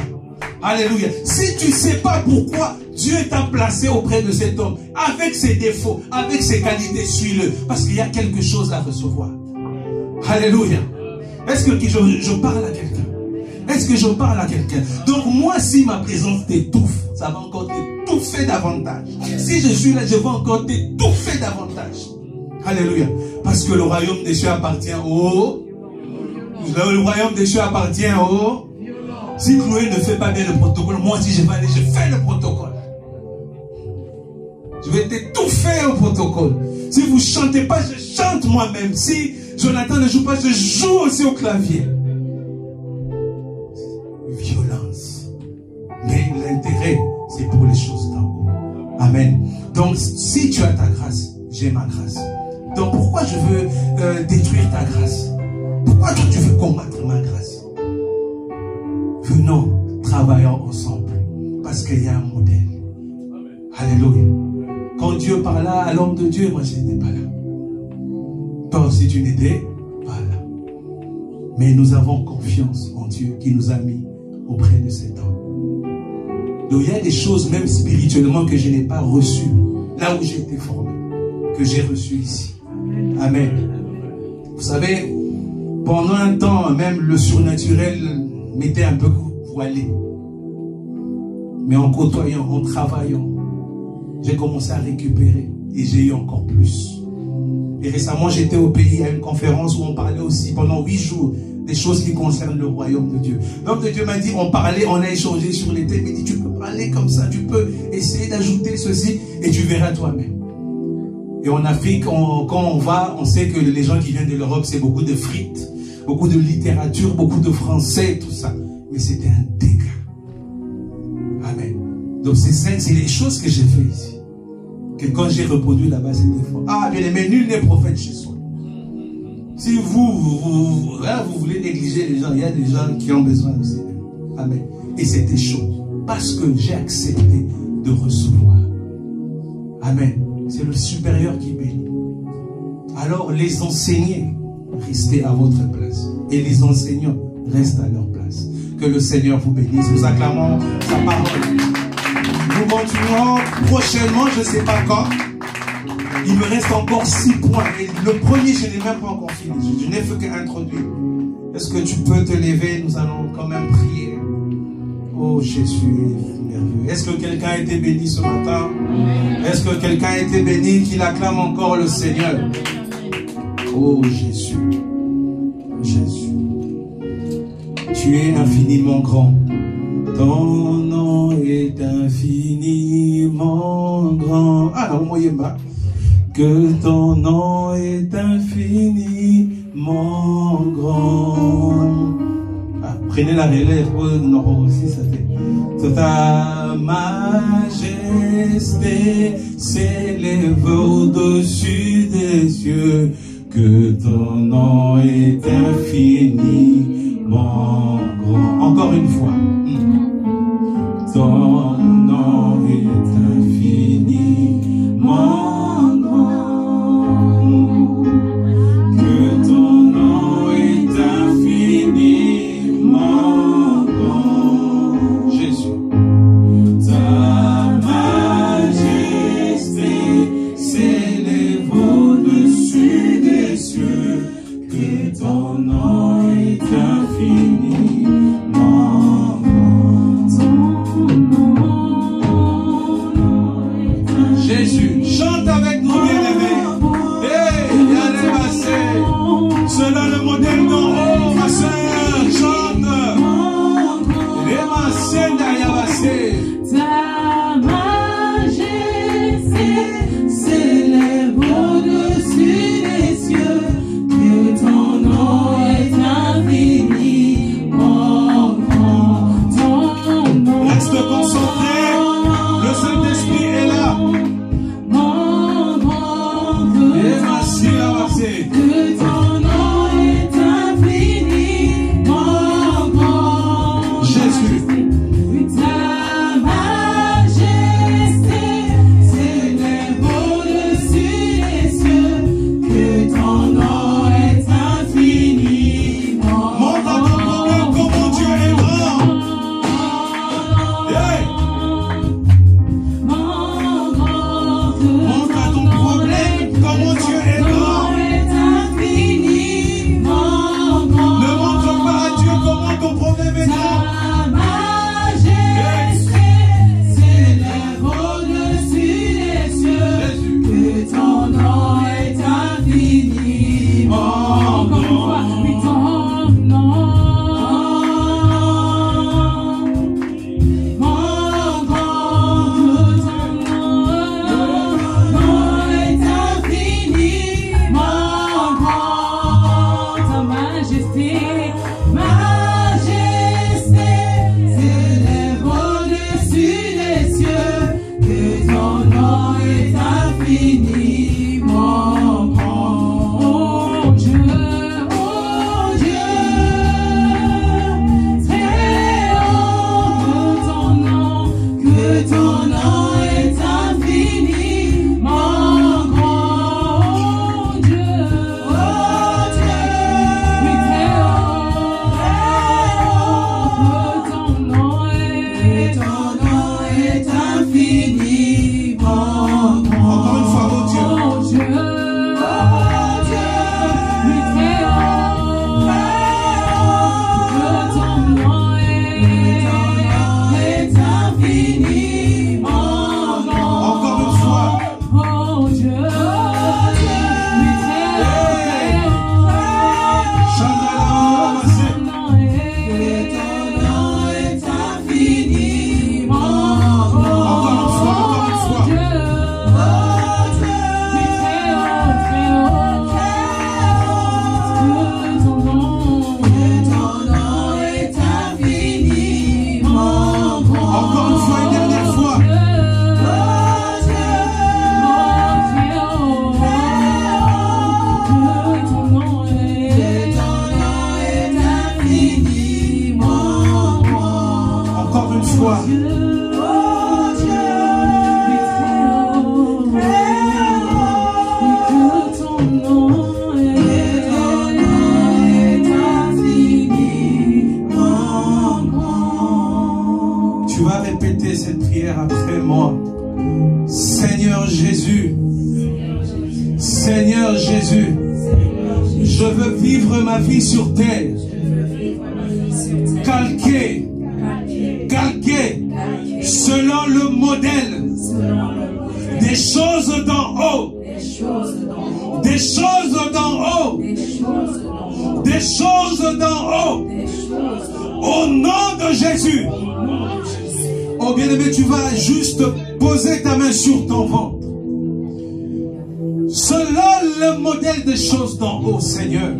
Alléluia. Si tu ne sais pas pourquoi Dieu t'a placé auprès de cet homme, avec ses défauts, avec ses qualités, suis-le. Parce qu'il y a quelque chose à recevoir. Alléluia. Est-ce que je parle à quelqu'un? Est-ce que je parle à quelqu'un? Donc moi, si ma présence t'étouffe, ça va encore t'étouffer davantage. Si je suis là, je vais encore t'étouffer davantage. Alléluia. Parce que le royaume des cieux appartient au... Le royaume des cieux appartient au... Si Chloé ne fait pas bien le protocole, moi si je vais aller, je fais le protocole. Je vais t'étouffer au protocole. Si vous ne chantez pas, je chante moi-même. Si Jonathan ne joue pas, je joue aussi au clavier. Violence. Mais l'intérêt, c'est pour les choses d'en haut. Amen. Donc, si tu as ta grâce, j'ai ma grâce. Donc, pourquoi je veux détruire ta grâce? Pourquoi toi, tu veux combattre ma grâce? Venons, travaillons ensemble. Parce qu'il y a un modèle. Alléluia. Quand Dieu parla à l'homme de Dieu, moi, je n'étais pas là. Toi aussi, tu n'étais pas là. Mais nous avons confiance en Dieu qui nous a mis auprès de cet homme. Donc, il y a des choses, même spirituellement, que je n'ai pas reçues. Là où j'ai été formé. Que j'ai reçu ici. Amen. Vous savez, pendant un temps, même le surnaturel m'était un peu voilé. Mais en côtoyant, en travaillant, j'ai commencé à récupérer. Et j'ai eu encore plus. Et récemment, j'étais au pays à une conférence où on parlait aussi pendant 8 jours des choses qui concernent le royaume de Dieu. L'homme de Dieu m'a dit, on parlait, on a échangé sur les thèmes. Il dit, tu peux parler comme ça, tu peux essayer d'ajouter ceci et tu verras toi-même. Et en Afrique, quand on va, on sait que les gens qui viennent de l'Europe, c'est beaucoup de frites, beaucoup de littérature, beaucoup de français, tout ça. Mais c'était un dégât. Amen. Donc c'est les choses que j'ai fait ici. Que quand j'ai reproduit là-bas, c'était fort. Ah, bien aimé, nul n'est prophète chez soi. Si vous voulez négliger les gens, il y a des gens qui ont besoin aussi. Amen. Et c'était chaud. Parce que j'ai accepté de recevoir. Amen. C'est le supérieur qui bénit. Alors les enseignés, restez à votre place. Et les enseignants, restent à leur place. Que le Seigneur vous bénisse. Nous acclamons sa parole. Nous continuerons prochainement, je ne sais pas quand. Il me reste encore 6 points. Et le premier, je n'ai même pas encore fini. Je n'ai fait qu'introduire. Est-ce que tu peux te lever? Nous allons quand même prier. Oh Jésus, merveilleux. Est-ce que quelqu'un a été béni ce matin? Est-ce que quelqu'un a été béni, qu'il acclame encore le Seigneur? Oh Jésus. Jésus. Tu es infiniment grand. Ton nom est infiniment grand. Ah non, moi, que ton nom est infiniment grand. Ah, prenez la relève. Oh, non, aussi, ça fait. Ta majesté s'élève au-dessus des cieux. Que ton nom est infiniment grand. Encore une fois. Ton nom est infiniment grand. Que ton nom est infiniment grand. Jésus. Ta majesté s'élève au-dessus des cieux. Que ton Jésus. Chante avec nous, bien-aimés. Hey, Yalemassé. Selon le modèle d'en haut, ma soeur, chante. Yalemassé, Yalemassé. Ta majesté s'élève au-dessus des cieux, que ton nom est infiniment grand. Ton nom. Reste concentré. Le Saint-Esprit est là. Mon grand Yalemassé, Yalemassé. que ton nom est infiniment grand. Jésus. Ta majesté s'élève au-dessus des cieux, que ton nom est infiniment Montre à ton problème comment Dieu est grand. Hey. Montre à ton problème comment Dieu est grand. Ne montre pas à Dieu comment ton problème est grand. Ta majesté s'élève au-dessus des cieux, que ton nom est infiniment grand. Oui, ton nom, mon grand, que ton nom est infiniment grand. Ta majesté s'élève au-dessus des cieux, que ton nom est infiniment grand. Oh Dieu, très haut, que ton nom est infiniment grand. Oh Dieu, oui, très haut, que ton nom est infiniment grand. Encore une fois, oh Dieu. Oh Dieu, oui, très haut, que ton nom est infiniment grand. Encore une fois. Oh Dieu, oui, très haut, Chandala, Yalemassé. ton nom est infiniment grand. Encore une fois, encore une fois. Dieu, oui, très haut, que ton nom est infiniment grand. Encore une fois, une dernière fois. Encore une fois. Tu vas répéter cette prière après moi. Seigneur Jésus, Seigneur Jésus, je veux vivre ma vie sur terre, calqué selon le modèle des choses d'en haut, des choses d'en haut, des choses d'en haut, au nom de Jésus. Oh bien-aimé, tu vas juste poser ta main sur ton ventre. Selon le modèle des choses d'en haut, Seigneur,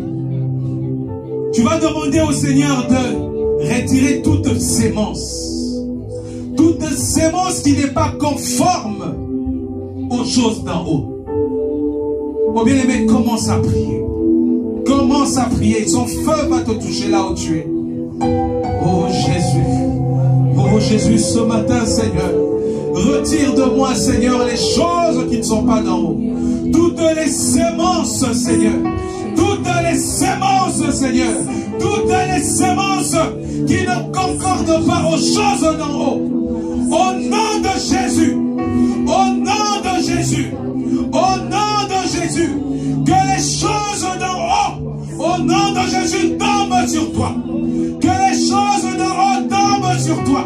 tu vas demander au Seigneur de retirer toute sémence qui n'est pas conforme aux choses d'en haut. Oh bien-aimé, commence à prier. Commence à prier. Son feu va te toucher là où tu es. Oh Jésus. Oh Jésus, ce matin, Seigneur, retire de moi, Seigneur, les choses qui ne sont pas d'en haut. Toutes les sémences, Seigneur. Toutes les sémences, Seigneur. Toutes les sémences qui ne concordent pas aux choses d'en haut. Au nom de Jésus. Au nom de Jésus. Au nom de Jésus. Que les choses d'en haut, au nom de Jésus, tombent sur toi. Que les choses d'en haut tombent sur toi.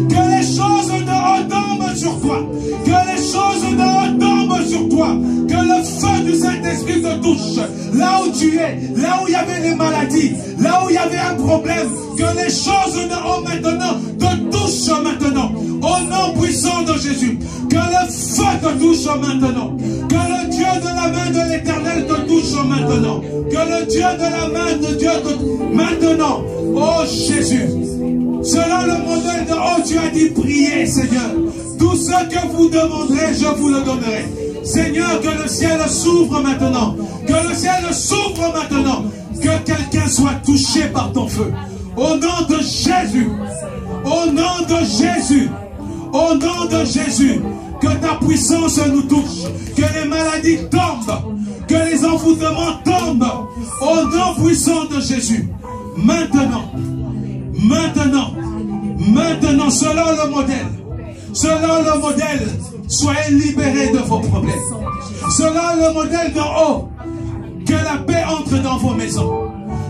Que les choses d'en haut tombent sur toi. Que les choses d'en haut tombent toi. Que le feu du Saint-Esprit te touche. Là où tu es, là où il y avait des maladies, là où il y avait un problème, que les choses de haut maintenant te touchent maintenant. Au nom puissant de Jésus. Que le feu te touche maintenant. Que le Dieu de la main de l'Éternel te touche maintenant. Que le Dieu de la main de Dieu te touche maintenant. Oh Jésus. Selon le modèle de haut, tu as dit prier, Seigneur. Tout ce que vous demanderez, je vous le donnerai. Seigneur, que le ciel s'ouvre maintenant. Que le ciel s'ouvre maintenant. Que quelqu'un soit touché par ton feu. Au nom de Jésus. Au nom de Jésus. Au nom de Jésus. Que ta puissance nous touche. Que les maladies tombent. Que les envoûtements tombent. Au nom puissant de Jésus. Maintenant. Maintenant. Maintenant, selon le modèle. Selon le modèle, soyez libérés de vos problèmes. Selon le modèle de haut, que la paix entre dans vos maisons.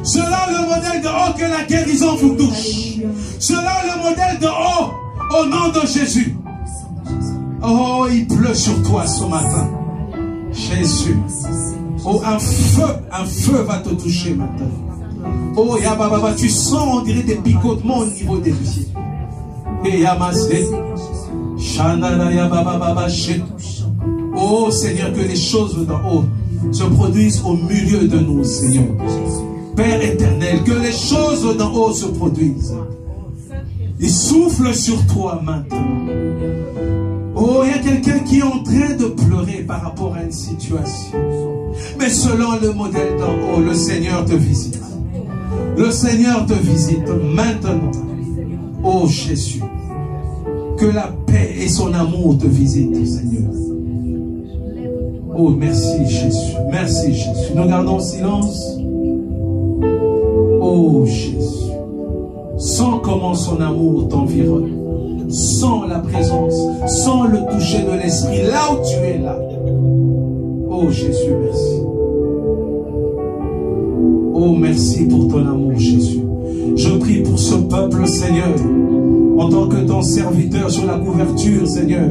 Selon le modèle de haut, que la guérison vous touche. Selon le modèle de haut, au nom de Jésus. Oh, il pleut sur toi ce matin. Jésus. Oh, un feu va te toucher maintenant. Oh, Yababa, tu sens, on dirait des picotements au niveau des pieds. Et Yamasé. Oh Seigneur, que les choses d'en haut se produisent au milieu de nous, Seigneur. Père éternel, que les choses d'en haut se produisent. Il souffle sur toi maintenant. Oh, il y a quelqu'un qui est en train de pleurer par rapport à une situation. Mais selon le modèle d'en haut, le Seigneur te visite. Le Seigneur te visite maintenant. Oh Jésus. Que la paix et son amour te visitent, Seigneur. Oh, merci Jésus. Merci Jésus. Nous gardons silence. Oh Jésus. Sens comment son amour t'environne. Sens la présence. Sens le toucher de l'Esprit. Là où tu es là. Oh Jésus, merci. Oh, merci pour ton amour, Jésus. Je prie pour ce peuple, Seigneur. En tant que ton serviteur sur la couverture, Seigneur,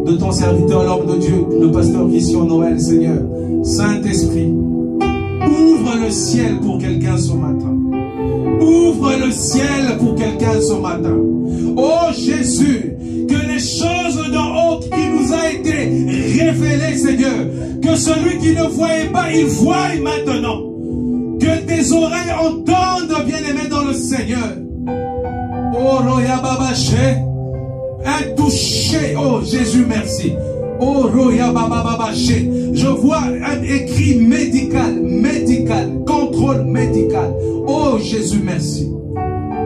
de ton serviteur, l'homme de Dieu, le pasteur Christian Noël, Seigneur. Saint-Esprit, ouvre le ciel pour quelqu'un ce matin. Ouvre le ciel pour quelqu'un ce matin. Oh Jésus, que les choses d'en haut qui nous a été révélées, Seigneur, que celui qui ne voyait pas, il voie maintenant. Que tes oreilles entendent, bien-aimé dans le Seigneur. Oh, Roya Babaché, un toucher. Oh, Jésus, merci. Oh, Roya Babaché. Je vois un écrit médical, contrôle médical. Oh, Jésus, merci.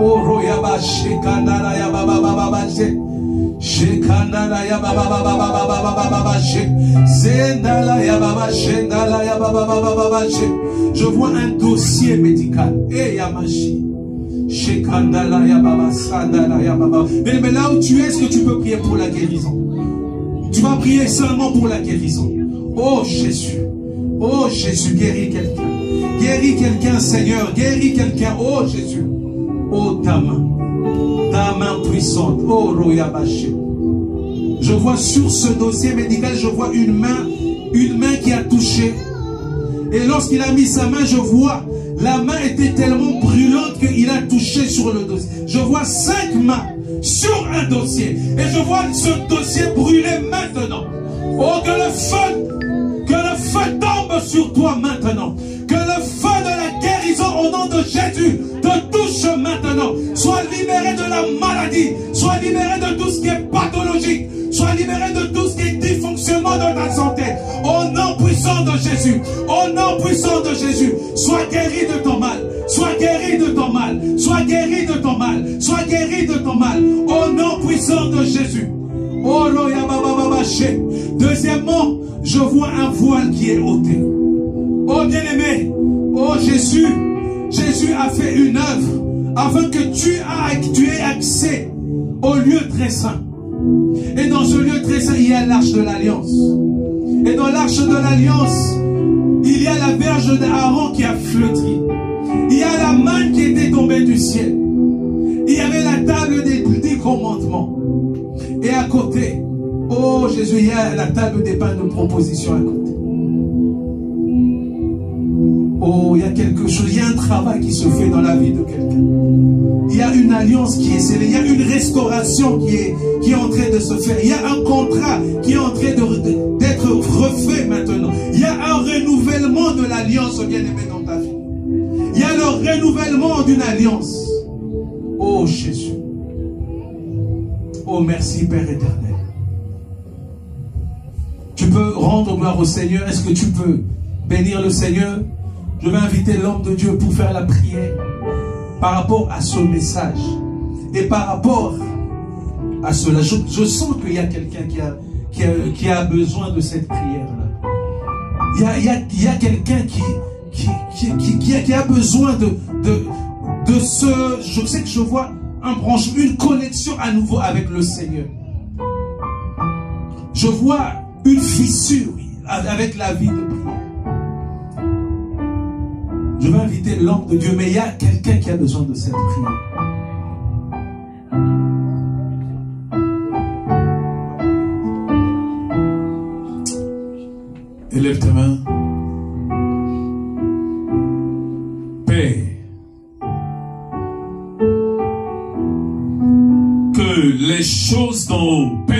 Oh, Roya Babaché, Kandala ya Bababaché. Shekandala ya Babababababababaché. Sendala ya Babaché, Ndala ya Bababababaché. Je vois un dossier médical. Et Yamashi. Mais là où tu es, est-ce que tu peux prier pour la guérison? Tu vas prier seulement pour la guérison. Oh Jésus. Oh Jésus, guéris quelqu'un. Guéris quelqu'un, Seigneur. Guéris quelqu'un. Oh Jésus. Oh ta main puissante. Oh Royabaché. Je vois sur ce dossier médical, je vois une main qui a touché. Et lorsqu'il a mis sa main, je vois la main était tellement brûlante qu'il a touché sur le dossier. Je vois 5 mains sur un dossier. Et je vois ce dossier brûler maintenant. Oh, que le feu tombe sur toi maintenant. Que le feu de la guérison au nom de Jésus te touche maintenant. Sois libéré de la maladie. Sois libéré de tout ce qui est pathologique. Sois libéré de tout ce qui est dysfonctionnement de ta santé. Au nom puissant de Jésus. Au nom puissant de Jésus. Sois guéri de ton mal. Sois guéri de ton mal. Sois guéri de ton mal. Sois guéri de ton mal. Au nom puissant de Jésus. Oh, deuxièmement, je vois un voile qui est ôté. Oh bien-aimé. Oh Jésus. Jésus a fait une œuvre afin que tu aies accès au lieu très saint. Et dans ce lieu très saint, il y a l'arche de l'alliance. Et dans l'arche de l'alliance, il y a la verge d'Aaron qui a flétri. Il y a la manne qui était tombée du ciel. Il y avait la table des 10 commandements. Et à côté, Oh Jésus, il y a la table des pains de proposition à côté. Oh, il y a quelque chose, il y a un travail qui se fait dans la vie de quelqu'un. Il y a une alliance qui est scellée, il y a une restauration qui est en train de se faire. Il y a un contrat qui est en train d'être refait maintenant. Il y a un renouvellement de l'alliance, bien-aimé, dans ta vie. Il y a le renouvellement d'une alliance. Oh Jésus. Oh merci Père éternel. Tu peux rendre gloire au Seigneur. Est-ce que tu peux bénir le Seigneur? Je vais inviter l'homme de Dieu pour faire la prière par rapport à ce message. Et par rapport à cela, je sens qu'il y a quelqu'un qui a besoin de cette prière-là. Il y a quelqu'un qui a besoin de ce... Je sais que je vois un branche, une connexion à nouveau avec le Seigneur. Je vois une fissure avec la vie de prière. Je vais inviter l'homme de Dieu, mais il y a quelqu'un qui a besoin de cette prière. Élève ta main. Père, que les choses dont